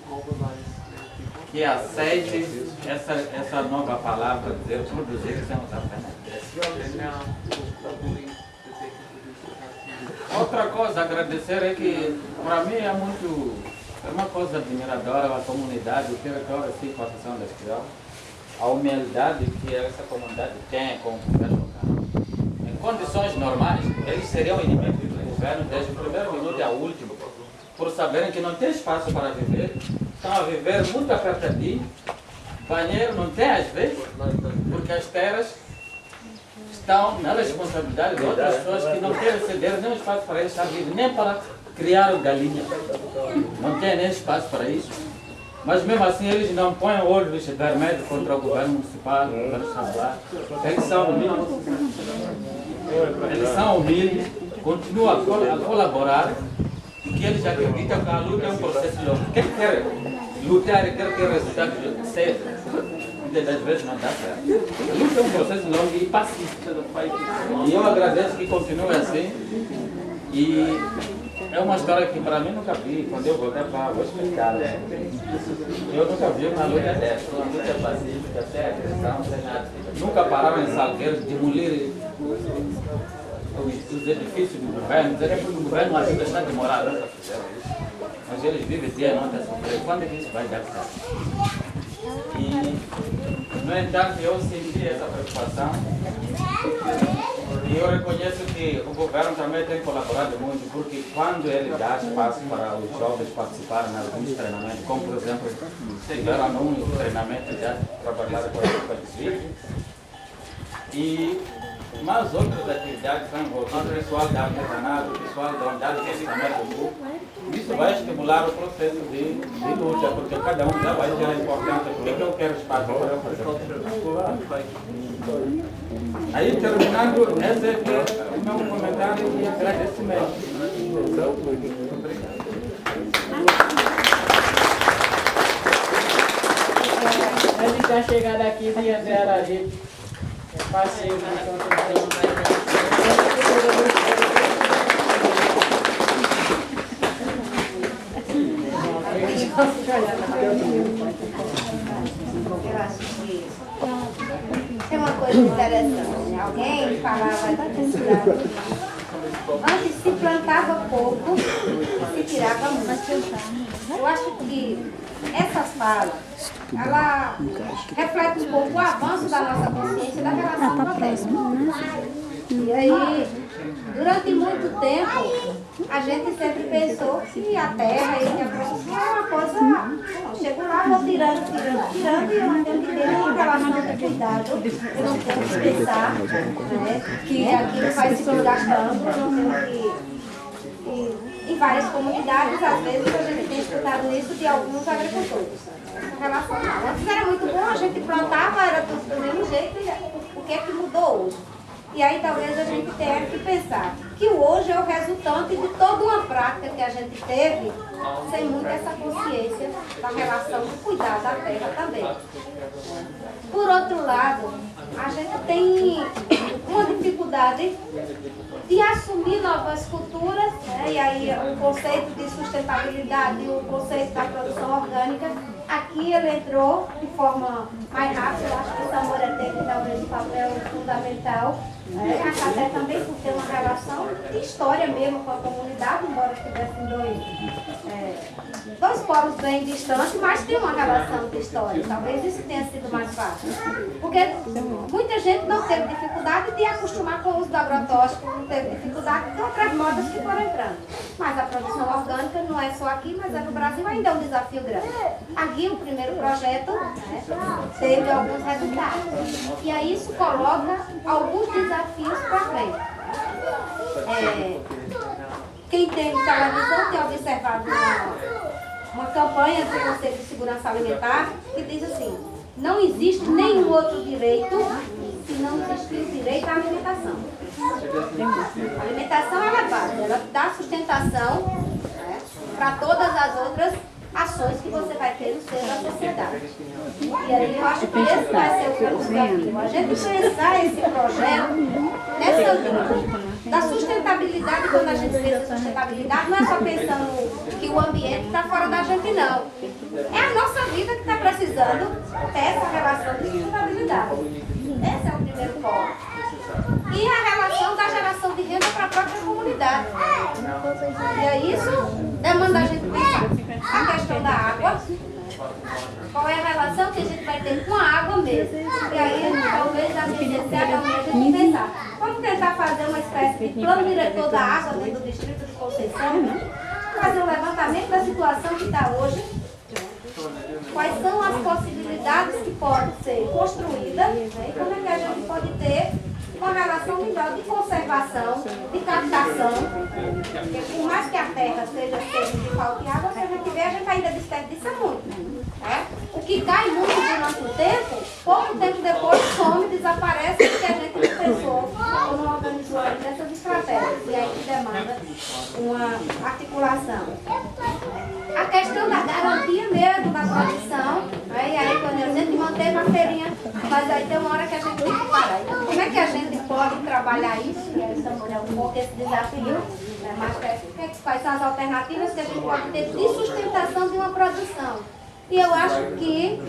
que aceite essa nova palavra, dizer produzir sem usar ferramentas. Outra coisa a agradecer é que para mim é uma coisa admiradora a comunidade, o território assim, com a Associação das Crioulas, a humildade que essa comunidade tem com o governo local. Em condições normais, eles seriam inimigos do governo desde o primeiro minuto ao último, por saberem que não tem espaço para viver, estão a viver muito apertadinho, banheiro não tem às vezes, porque as terras estão na responsabilidade de outras pessoas que não querem ceder nem espaço para eles estar vivos, nem para criar galinha. Não tem nem espaço para isso. Mas mesmo assim eles não põem olhos vermelhos contra o governo municipal, o governo estadual. Eles são humildes, continuam a colaborar, porque eles acreditam que a luta é um processo longo. Quem quer lutar e quer ter resultados cedo, muitas das vezes não dá certo. A luta é um processo longo e pacífico. E eu agradeço que continue assim. E é uma história que para mim nunca vi. Quando eu voltei para o hospital, eu nunca vi uma luta dessa, uma luta pacífica, sem agressão, sem nada. Nunca pararam em Salgueiro de demolir os edifícios do governo, dizer que o governo ajuda está demorado, nunca fizeram isso. Mas eles vivem dia e noite a sofrer. Quando é que isso vai dar certo? E, no entanto, eu senti essa preocupação e eu reconheço que o governo também tem colaborado muito, porque quando ele dá espaço para os jovens participarem em alguns treinamentos, como por exemplo, tiveram um treinamento já trabalhado com a equipe de vídeo, e mais outras atividades são envolvendo o pessoal da artesanato, o pessoal da unidade de pensamento do grupo. Isso vai estimular o processo de luta, porque cada um já vai ter a importância, porque eu quero espaço para eu fazer. Aí, terminando, esse é o meu comentário e agradecimento. Antes de estar chegando aqui, de André Aragito, passeio de Eu acho que tem uma coisa interessante. Alguém falava da necessidade. Antes se plantava pouco e se tirava muito. Eu acho que essa fala, ela reflete um pouco o avanço da nossa consciência da relação com a terra. E aí, durante muito tempo, a gente sempre pensou que a terra e a produção era uma coisa. Chego lá, vou tirando e eu não tenho que ter uma relação de cuidado. Eu não tenho que pensar, né, que aquilo vai se desgastando, eu não tenho que. Em várias comunidades, às vezes, a gente tem escutado isso de alguns agricultores. Essa relação não. Antes era muito bom, a gente plantava, era tudo do mesmo jeito, e o que é que mudou hoje? E aí talvez a gente tenha que pensar que o hoje é o resultante de toda uma prática que a gente teve sem muita essa consciência da relação de cuidar da terra também. Por outro lado, a gente tem uma dificuldade de assumir novas culturas, né? E aí o conceito de sustentabilidade, o conceito da produção orgânica, aqui ele entrou de forma mais rápida. Eu acho que o Samora teve talvez um papel fundamental A Café também por ter uma relação de história mesmo com a comunidade, embora tivessem dois polos bem distantes, mas tem uma relação de história. Talvez isso tenha sido mais fácil. Porque muita gente não teve dificuldade de acostumar com o uso do agrotóxico, não teve dificuldade de outras modas que foram entrando. Mas a produção orgânica não é só aqui, mas é no Brasil, ainda é um desafio grande. Aqui o primeiro projeto teve alguns resultados. E aí isso coloca alguns desafios para frente. Quem tem televisão tem observado uma campanha do Conselho de Segurança Alimentar que diz assim: não existe nenhum outro direito se não existir o direito à alimentação. A alimentação ela é base, ela dá sustentação para todas as outras ações que você vai ter no seio da sociedade. E aí eu acho que esse vai ser o grande desafio. A gente pensar esse projeto nessa linha da sustentabilidade. Quando a gente pensa em sustentabilidade, não é só pensando que o ambiente está fora da gente, não. É a nossa vida que está precisando ter essa relação de sustentabilidade. Esse é o primeiro ponto. E a relação da geração de renda para a própria comunidade. E aí isso demanda a gente pensar. A questão da água, qual é a relação que a gente vai ter com a água mesmo. E aí talvez a gente a gente pensar. Vamos tentar fazer uma espécie de plano diretor da água dentro do distrito de Conceição, fazer um levantamento da situação que está hoje, quais são as possibilidades que podem ser construídas, e como é que a gente pode ter uma relação melhor de conservação, de captação, porque por mais que a terra seja cheia de falta de água, se a gente vê, a gente ainda desperdiça muito. O que cai muito durante o tempo, pouco tempo depois some, desaparece, porque a gente não pensou ou não organizou ainda essas estratégias. E aí que demanda uma articulação. A questão da garantia mesmo da produção, e aí quando a gente manteve a feirinha, mas aí tem uma hora que a gente tem que parar. Então, como é que a gente pode trabalhar isso? E aí estamos um pouco esse desafio, mas quais são as alternativas que a gente pode ter de sustentação de uma produção? E eu acho que,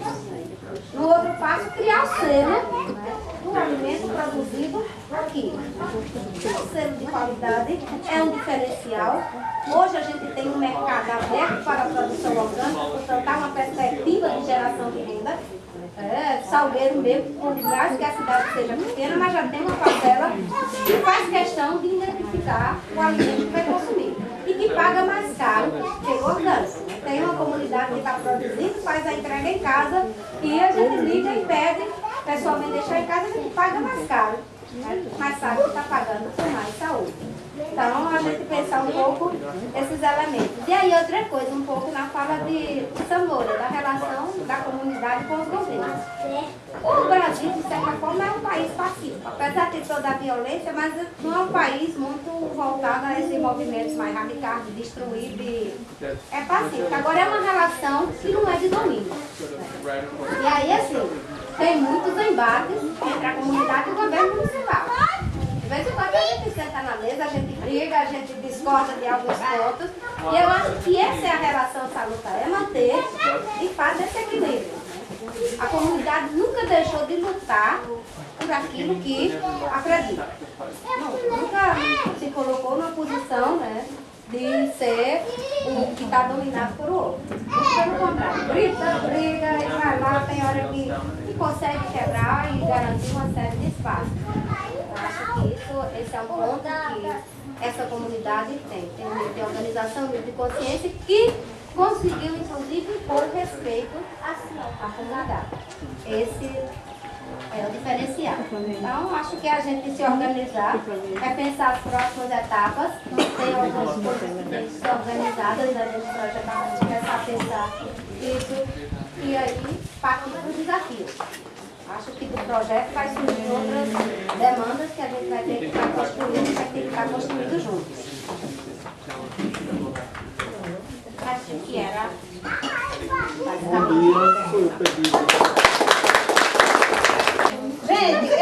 no outro passo, criar o selo do alimento produzido aqui. O selo de qualidade é um diferencial. Hoje a gente tem um mercado aberto para a produção orgânica, portanto há uma perspectiva de geração de renda. Salgueiro mesmo, por mais que a cidade seja pequena, mas já tem uma parcela que faz questão de identificar o alimento que vai consumir e que paga mais caro que o orgânico. Tem uma comunidade que está produzindo, faz a entrega em casa e a gente liga e pede, o pessoal vem deixar em casa, a gente paga mais caro, mas sabe que está pagando com mais saúde. Então, a gente pensar um pouco esses elementos. E aí, outra coisa, um pouco na fala de Samora, da relação da comunidade com os governos. O Brasil, de certa forma, é um país pacífico. Apesar de toda a violência, mas não é um país muito voltado a esses movimentos mais radicais, de destruir, é pacífico. Agora, é uma relação que não é de domínio. E aí, assim, tem muitos embates entre a comunidade e o governo municipal. De vez em quando a gente senta na mesa, a gente briga, a gente discorda de alguns pontos. E eu acho que essa é a relação salutar, é manter de fato esse equilíbrio. A comunidade nunca deixou de lutar por aquilo que acredita. Nunca se colocou numa posição de ser o que está dominado por outro. Pelo contrário, briga e vai lá, tem hora que consegue quebrar e garantir uma série de espaços. Eu acho que esse é um ponto que essa comunidade tem um nível de organização, um nível de consciência que conseguiu, inclusive, impor respeito à comunidade. Esse é o diferencial. Então, acho que a gente se organizar, pensar as próximas etapas, tem algumas coisas que têm que ser organizadas, a gente projetar, começar a pensar isso e aí partir para o desafio. Acho que do projeto vai surgir outras demandas que a gente vai ter que estar construindo, vai ter que estar construindo juntos. Acho que era Gente,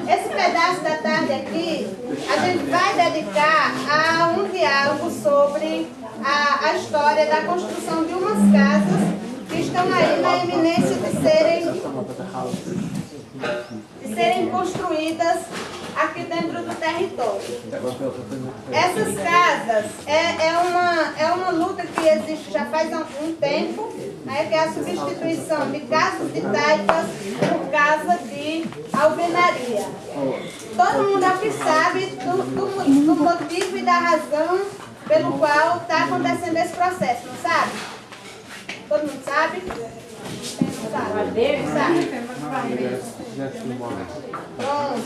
esse pedaço da tarde aqui, a gente vai dedicar a um diálogo sobre a história da construção de umas casas que estão aí na iminência de serem construídas aqui dentro do território. Essas casas é uma luta que existe já faz algum tempo, né, que é a substituição de casas de taipas por casa de alvenaria. Todo mundo aqui sabe do motivo e da razão pelo qual está acontecendo esse processo, não sabe? Todo mundo sabe? Sabe?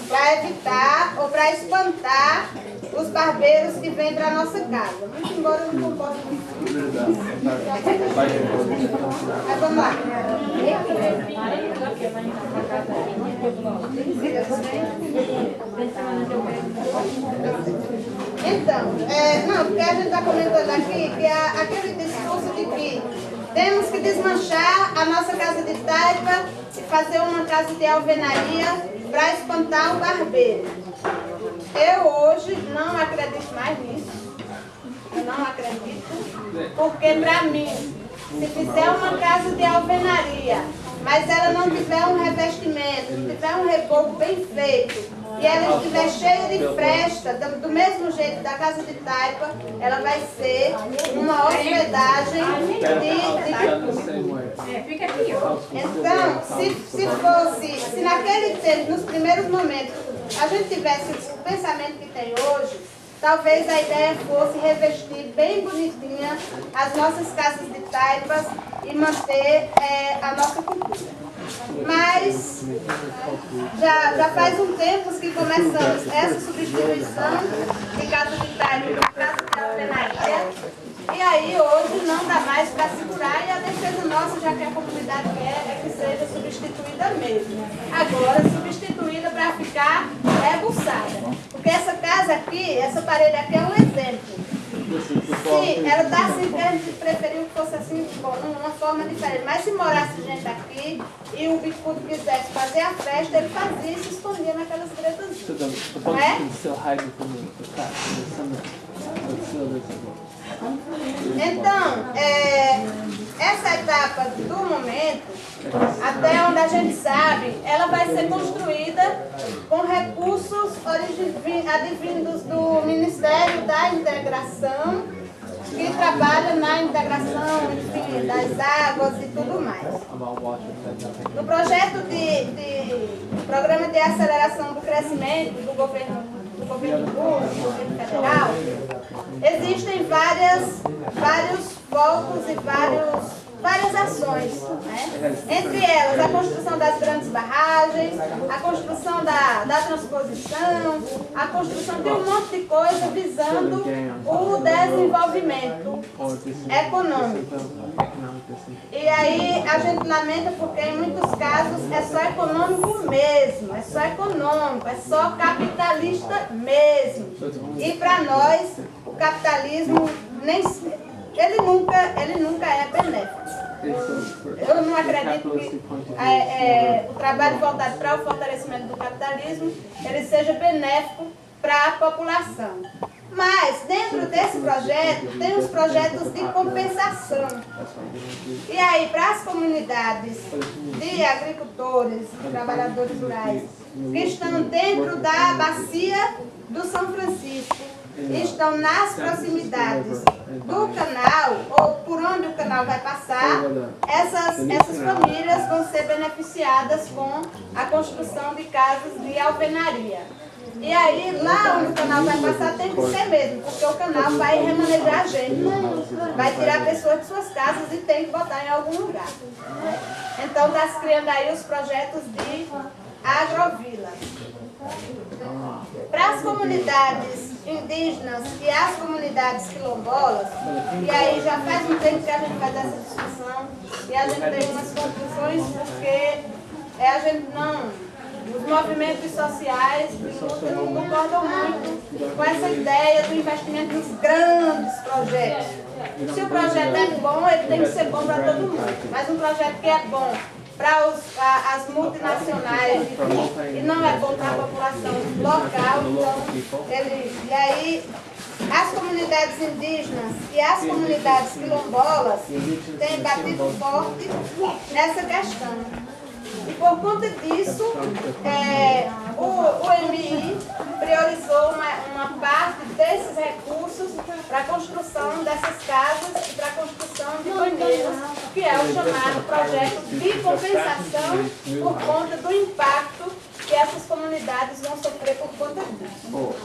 Para evitar ou para espantar os barbeiros que vêm para a nossa casa. Muito embora eu não concorde com isso. Mas vamos lá. Então, não, porque a gente está comentando aqui que aquele discurso de que temos que desmanchar a nossa casa de taipa e fazer uma casa de alvenaria para espantar o barbeiro. Eu hoje não acredito mais nisso. Eu não acredito. Porque para mim, se fizer uma casa de alvenaria, mas ela não tiver um revestimento, não tiver um reboco bem feito, e ela estiver cheia de fresta, do mesmo jeito da casa de taipa, ela vai ser uma hospedagem Fica aqui, ó. Então, se naquele tempo, nos primeiros momentos, a gente tivesse o pensamento que tem hoje, talvez a ideia fosse revestir bem bonitinha as nossas casas de taipas e manter a nossa cultura. Mas já faz um tempo que começamos essa substituição de casa de taipa por casa de alvenaria. E aí hoje não dá mais para segurar e a defesa nossa, já que a comunidade quer, é que seja substituída mesmo. Agora substituída para ficar rebuçada. Porque essa casa aqui, essa parede aqui é um exemplo. Sim, ela está assim, a gente preferiu que fosse assim, bom, uma forma diferente. Mas se morasse gente aqui e o bicudo quisesse fazer a festa, ele fazia e se escondia naquelas gretazinhas. Não é? Então, essa etapa do momento, até onde a gente sabe, ela vai ser construída com recursos advindos do Ministério da Integração, que trabalha na integração, enfim, das águas e tudo mais. No projeto de Programa de Aceleração do Crescimento do governo público, do governo federal, existem vários focos e várias ações, né? Entre elas a construção das grandes barragens, a construção da transposição, a construção de um monte de coisa visando o desenvolvimento econômico. E aí a gente lamenta porque em muitos casos é só econômico mesmo, é só econômico, é só capitalista mesmo. E para nós o capitalismo ele nunca é benéfico. Eu não acredito que o trabalho voltado para o fortalecimento do capitalismo ele seja benéfico para a população. Mas, dentro desse projeto, tem os projetos de compensação. E aí, para as comunidades de agricultores, de trabalhadores rurais, que estão dentro da bacia do São Francisco, estão nas proximidades do canal, ou por onde o canal vai passar, essas famílias vão ser beneficiadas com a construção de casas de alvenaria. E aí, lá onde o canal vai passar, tem que ser mesmo, porque o canal vai remanejar a gente, vai tirar pessoas de suas casas e tem que botar em algum lugar. Então, está se criando aí os projetos de agrovila. Para as comunidades indígenas e as comunidades quilombolas, e aí já faz um tempo que a gente faz essa discussão e a gente tem umas conclusões porque a gente não... Os movimentos sociais não concordam muito com essa ideia do investimento nos grandes projetos. Se o projeto é bom, ele tem que ser bom para todo mundo. Mas um projeto que é bom para as multinacionais e não é bom para a população local, então e aí as comunidades indígenas e as comunidades quilombolas têm batido forte nessa questão. E por conta disso, o MI priorizou uma parte desses recursos para a construção dessas casas e para a construção de banheiros, que é o chamado projeto de compensação por conta do impacto que essas comunidades vão sofrer por conta disso.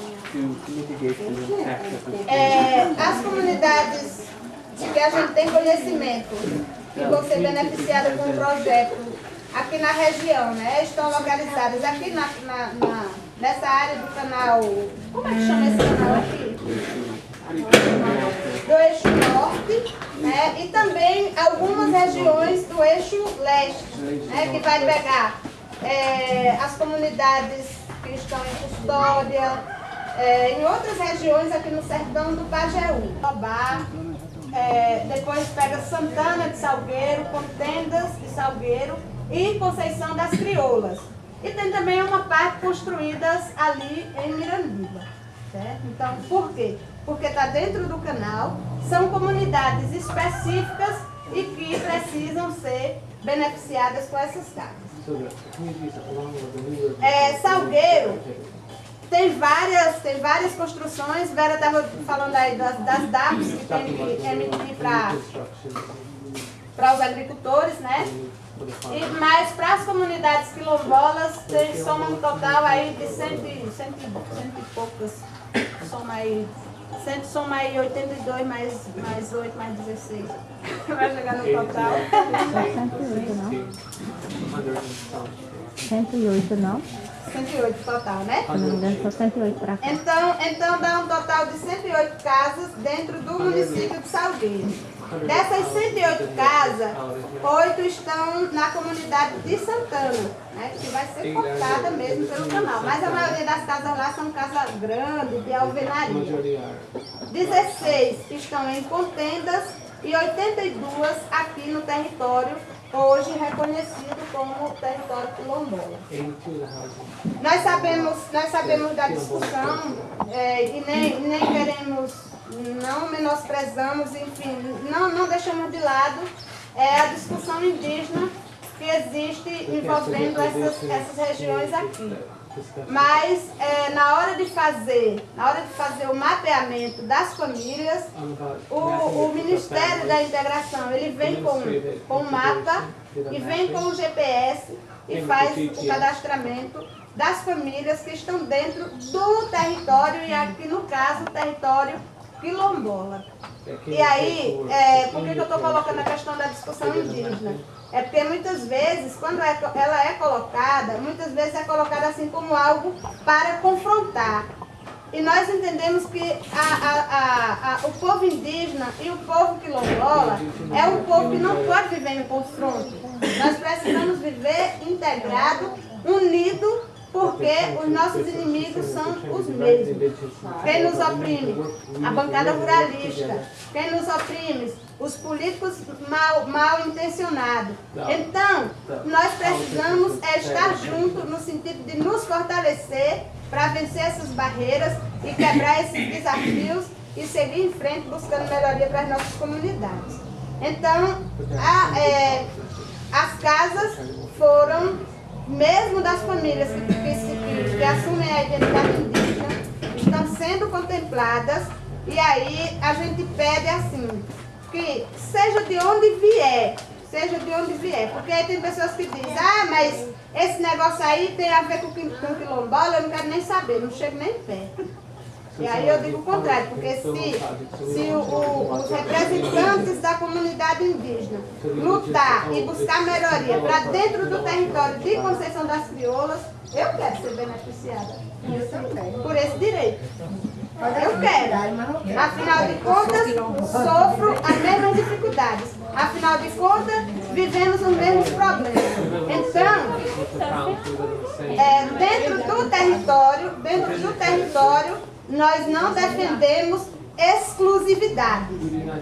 As comunidades que a gente tem conhecimento que vão ser beneficiadas com o projeto aqui na região, né? Estão localizadas aqui nessa área do canal, como é que chama esse canal aqui? Do eixo norte, né? E também algumas regiões do eixo leste, né? Que vai pegar as comunidades que estão em Custódia, em outras regiões aqui no sertão do Pajeú, Tobá, depois pega Santana de Salgueiro, Contendas de Salgueiro e Conceição das Crioulas. E tem também uma parte construídas ali em Mirandiba, certo? Então, por quê? Porque está dentro do canal, são comunidades específicas e que precisam ser beneficiadas com essas casas. Salgueiro tem várias construções. Vera estava falando aí das DAPs que tem que emitir para os agricultores, né? Mas para as comunidades quilombolas soma um total aí de cento e poucas, soma aí 82 mais 8 mais 16. Vai chegar no total. 108 não? 108 total, né? Se não me engano, só 108 para cá. Então dá um total de 108 casas dentro do município de Salgueiro. Dessas 108 casas, 8 estão na comunidade de Santana, né, que vai ser cortada mesmo pelo canal. Mas a maioria das casas lá são casas grandes, de alvenaria. 16 estão em Contendas e 82 aqui no território, hoje reconhecido como território quilombola. Nós sabemos da discussão e nem queremos, não menosprezamos, enfim, não deixamos de lado a discussão indígena que existe envolvendo essas regiões aqui. Mas na hora de fazer o mapeamento das famílias, o Ministério da Integração ele vem com um mapa e vem com o GPS e faz o cadastramento das famílias que estão dentro do território, e aqui no caso o território quilombola. E aí, por que eu estou colocando a questão da discussão indígena? É porque muitas vezes, quando ela é colocada, muitas vezes é colocada assim como algo para confrontar. E nós entendemos que o povo indígena e o povo quilombola é um povo que não pode viver em confronto. Nós precisamos viver integrado, unido, porque os nossos inimigos são os mesmos. Quem nos oprime? A bancada ruralista. Quem nos oprime? Os políticos mal intencionados. Então, nós precisamos estar juntos no sentido de nos fortalecer para vencer essas barreiras e quebrar esses desafios e seguir em frente buscando melhoria para as nossas comunidades. Então, as casas foram, mesmo das famílias que assumem a identidade indígena, estão sendo contempladas, e aí a gente pede assim, que seja de onde vier, porque aí tem pessoas que dizem, mas esse negócio aí tem a ver com quilombola, eu não quero nem saber, não chego nem perto. E aí eu digo o contrário, porque se os representantes da comunidade indígena lutar e buscar melhoria para dentro do território de Conceição das Crioulas, eu quero ser beneficiada por esse direito. Eu quero. Afinal de contas, sofro as mesmas dificuldades. Afinal de contas, vivemos os mesmos problemas. Então, dentro do território, nós não defendemos exclusividade.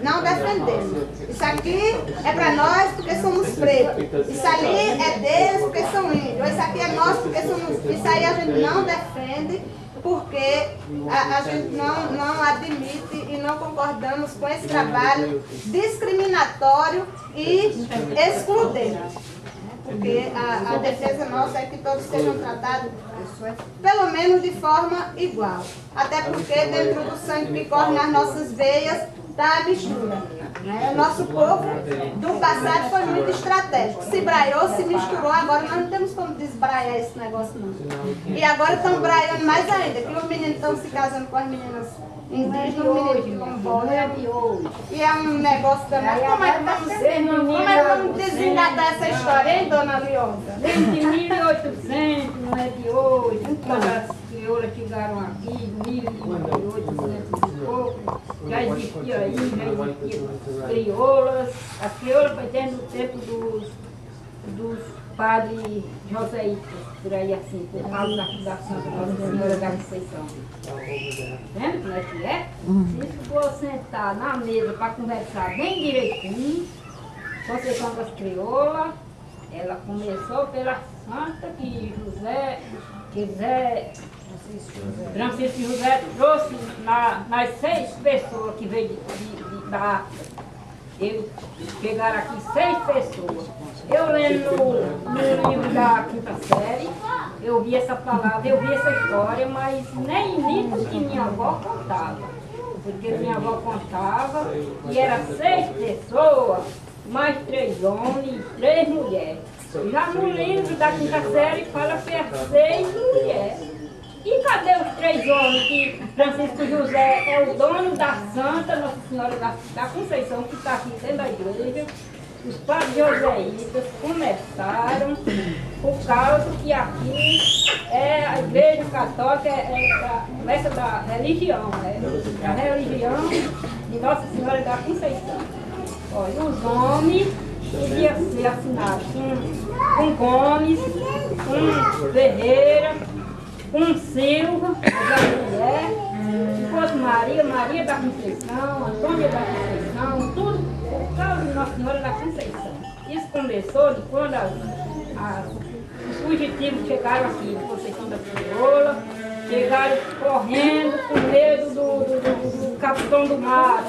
Não defendemos. Isso aqui é para nós porque somos pretos. Isso ali é deles porque são índios. Isso aqui é nosso porque somos... Isso aí a gente não defende, porque a gente não admite e não concordamos com esse trabalho discriminatório e excludente. porque a defesa nossa é que todos sejam tratados pelo menos de forma igual. Até porque dentro do sangue que corre nas nossas veias está a mistura. O nosso povo do passado foi muito estratégico. Se braiou, se misturou, agora nós não temos como desbraiar esse negócio não. E agora estão braiando mais ainda, que os meninos estão se casando com as meninas indígenas, os meninos com boia. E é um negócio danado. Como é que vamos desengatar essa história, hein, dona Leonda? Desde 1800, não é de hoje, quando as crioulas chegaram aqui, 1800 e pouco, já existia aí, já existia crioulas. As crioulas foi desde o tempo dos padres joséitas, por aí assim, por causa da fundação da Nossa Senhora da Conceição. Vendo como é que é? Se for sentar na mesa para conversar bem direitinho, Conceição das Crioulas, ela começou pela santa que Francisco José trouxe nas 6 pessoas que veio da África. Pegaram aqui 6 pessoas. Eu lendo no livro da 5ª série, eu vi essa palavra, eu vi essa história, mas nem isso que minha avó contava. Porque minha avó contava e era 6 pessoas, mais 3 homens e 3 mulheres. Já no livro da 5ª série fala que é 6 mulheres. E cadê os 3 homens que Francisco José é o dono da Santa Nossa Senhora da Conceição, que está aqui dentro da igreja? Os padres joséitas começaram por causa que aqui é a igreja católica, começa da religião, a religião de Nossa Senhora da Conceição. Olha, os homens podiam ser assinados com Gomes, com Ferreira, com Silva, da mulher, se fosse Maria da Conceição, Antônia da Conceição, tudo por causa de Nossa Senhora da Conceição. Isso começou de quando os fugitivos chegaram aqui, de Conceição da Crioula, chegaram correndo com medo do capitão do mar.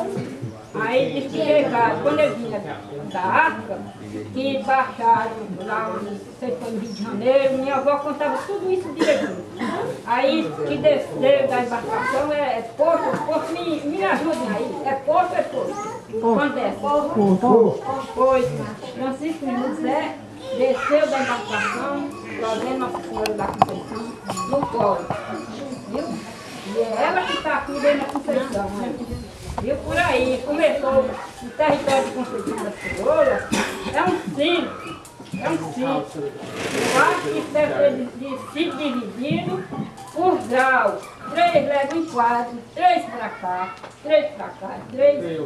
Aí eles chegaram, quando eles vinham da África, que baixaram lá onde foi no Rio de Janeiro, minha avó contava tudo isso direitinho. Aí que desceram da embarcação é Porto, me ajudem aí, é Porto. Quando desce? Pois, Francisco José desceu da embarcação, trazendo Nossa Senhora da Conceição no colo, viu? E é ela que está aqui dentro da Conceição, né? Viu por aí, começou o território de Conceição das Crioulas, é um sítio. Eu acho que deve ser dividido por grau. 3 levam em 4, 3 para cá, 3 para cá, 3.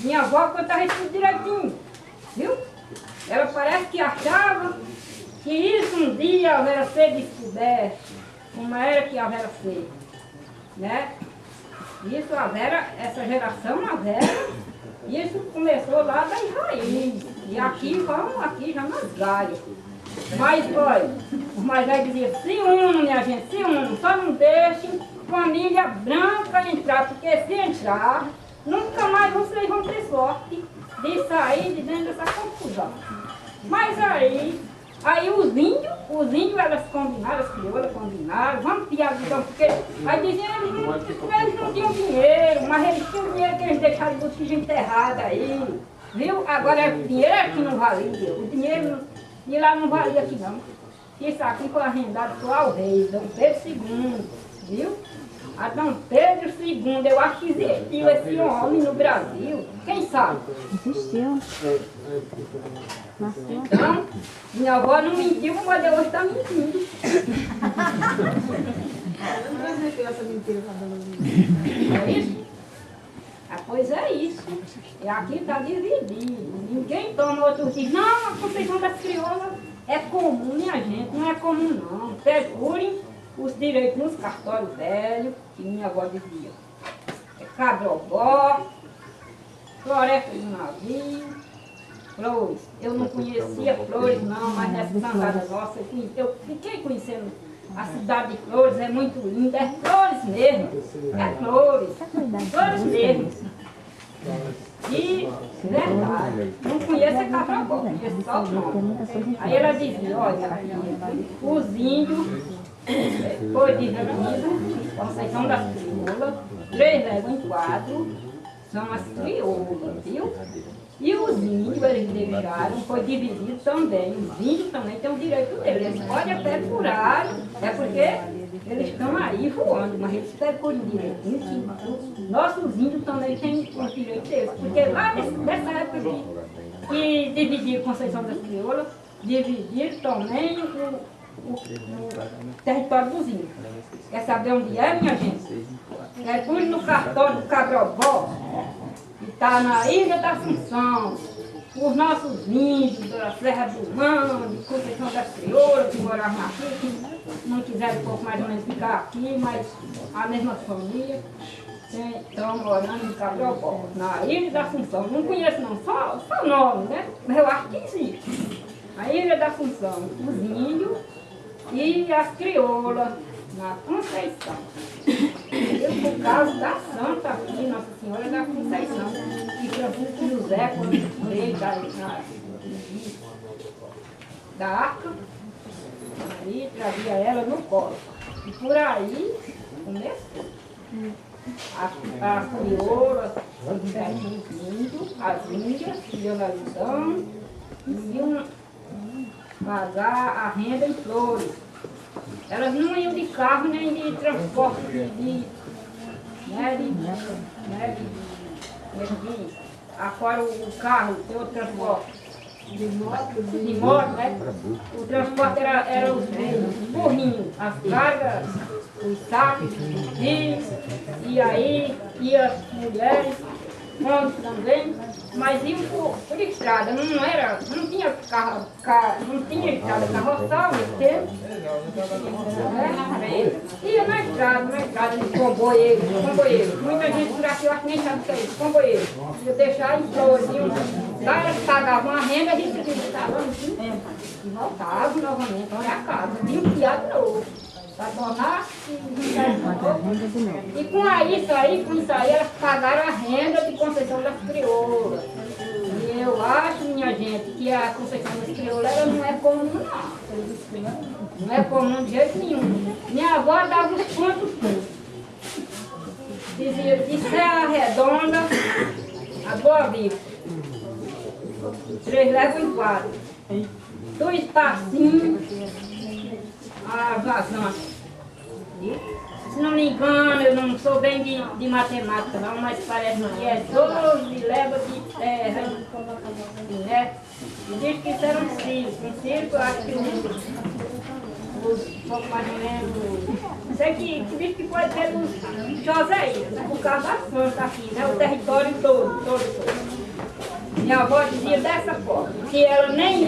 Minha avó contava isso direitinho, viu? Ela parece que achava que isso um dia haverá ser descoberto, como era que haverá ser, né? Isso a Vera, essa geração a Vera, isso começou lá da raiz. E aqui já nas galhas. Mas olha, os mais velhos diziam, se unam, minha gente, se unam, só não deixem família branca entrar, porque se entrar, nunca mais vocês vão ter sorte de sair de dentro dessa confusão. Mas aí os índios elas combinaram, as crioulas combinaram, vamos piar então, porque aí diziam eles não tinham dinheiro, mas eles tinham dinheiro que eles deixaram de botija enterrada aí, viu? Agora o dinheiro é que não valia, o dinheiro de lá não valia aqui não. Isso aqui foi arrendado ao rei, Dom Pedro II, viu? A Dom Pedro II, eu acho que existiu esse homem no Brasil, quem sabe? Existiu. Então, minha avó não mentiu, mas hoje está mentindo. É isso? Pois é isso. E aqui está dividido. Ninguém toma outro diz, não, a Conceição das Crioulas é comum, minha gente, não é comum não. Procurem os direitos nos cartórios velhos, que minha avó dizia. É Cabrobó, Floresta do Navio, Flores. Eu não conhecia Flores não, mas nessa sangada nossa eu fiquei conhecendo a cidade de Flores, é muito linda, é Flores mesmo, é Flores mesmo. E, verdade, não conheço a Cabrobó, conheço só o nome. Aí ela dizia, olha, os índios foi dividido, Conceição das Crioulas, 3 léguas em 4, são as crioulas, viu? E os índios, eles deixaram, foi dividido também. Os índios também têm o direito deles. Eles podem até curar, é porque eles estão aí voando, mas eles procuram direitinho que os nossos índios também têm o direito deles. Porque lá nessa época que dividiram Conceição das Crioulas, dividiram também o território dos índios. Quer saber onde é, minha gente? É tudo no cartório do Cabrobó. Está na Ilha da Assunção, os nossos índios da Serra do Mão, de Conceição das Crioulas, que moravam aqui, que não quiseram um pouco mais ou menos ficar aqui, mas a mesma família estão morando em Cabrobó, na Ilha da Assunção. Não conheço não, só o nome, né? Mas eu acho que existe. A Ilha da Assunção, os índios e as crioulas, na Conceição. Por causa da Santa aqui, Nossa Senhora da Conceição, e Francisco José, quando veio da arca, aí trazia ela no colo. E por aí começou. As crioulas, os índios, as índias, iam na lição, iam pagar a renda em flores. Elas não iam de carro nem de transporte, agora o carro, tem outro transporte, de moto, né? O transporte era os burrinhos, as cargas, os sacos, e aí ia mulheres, homens também, mas iam por estrada, não tinha carro, não tinha estrada carroçal nesse tempo. Ia na estrada de comboieiro. Muita gente por aqui eu acho que nem sabe o que é isso, comboieiro. Ia deixar em flores, lá eles pagavam a renda, a gente estava no tempo. E voltavam novamente para a casa, vinham criado novo. Para tornar e com isso aí, elas pagaram a renda de Conceição das Crioulas. E eu acho, minha gente, que a Conceição das Crioulas ela não é comum, não. Não é comum de jeito nenhum. Minha avó dava uns pontos todos. Dizia de Serra Redonda a Boa Vista. 3 léguas em 4. Do Espacinho a Vazante. Se não me engano, eu não sou bem de matemática não, mas parece que é 12 léguas de terra, né? E diz que isso era um circo, eu acho que um pouco mais ou menos, sei que diz que pode ser um Joséia, por causa da Santa aqui, né? O território todo. Minha avó dizia dessa forma, que ela nem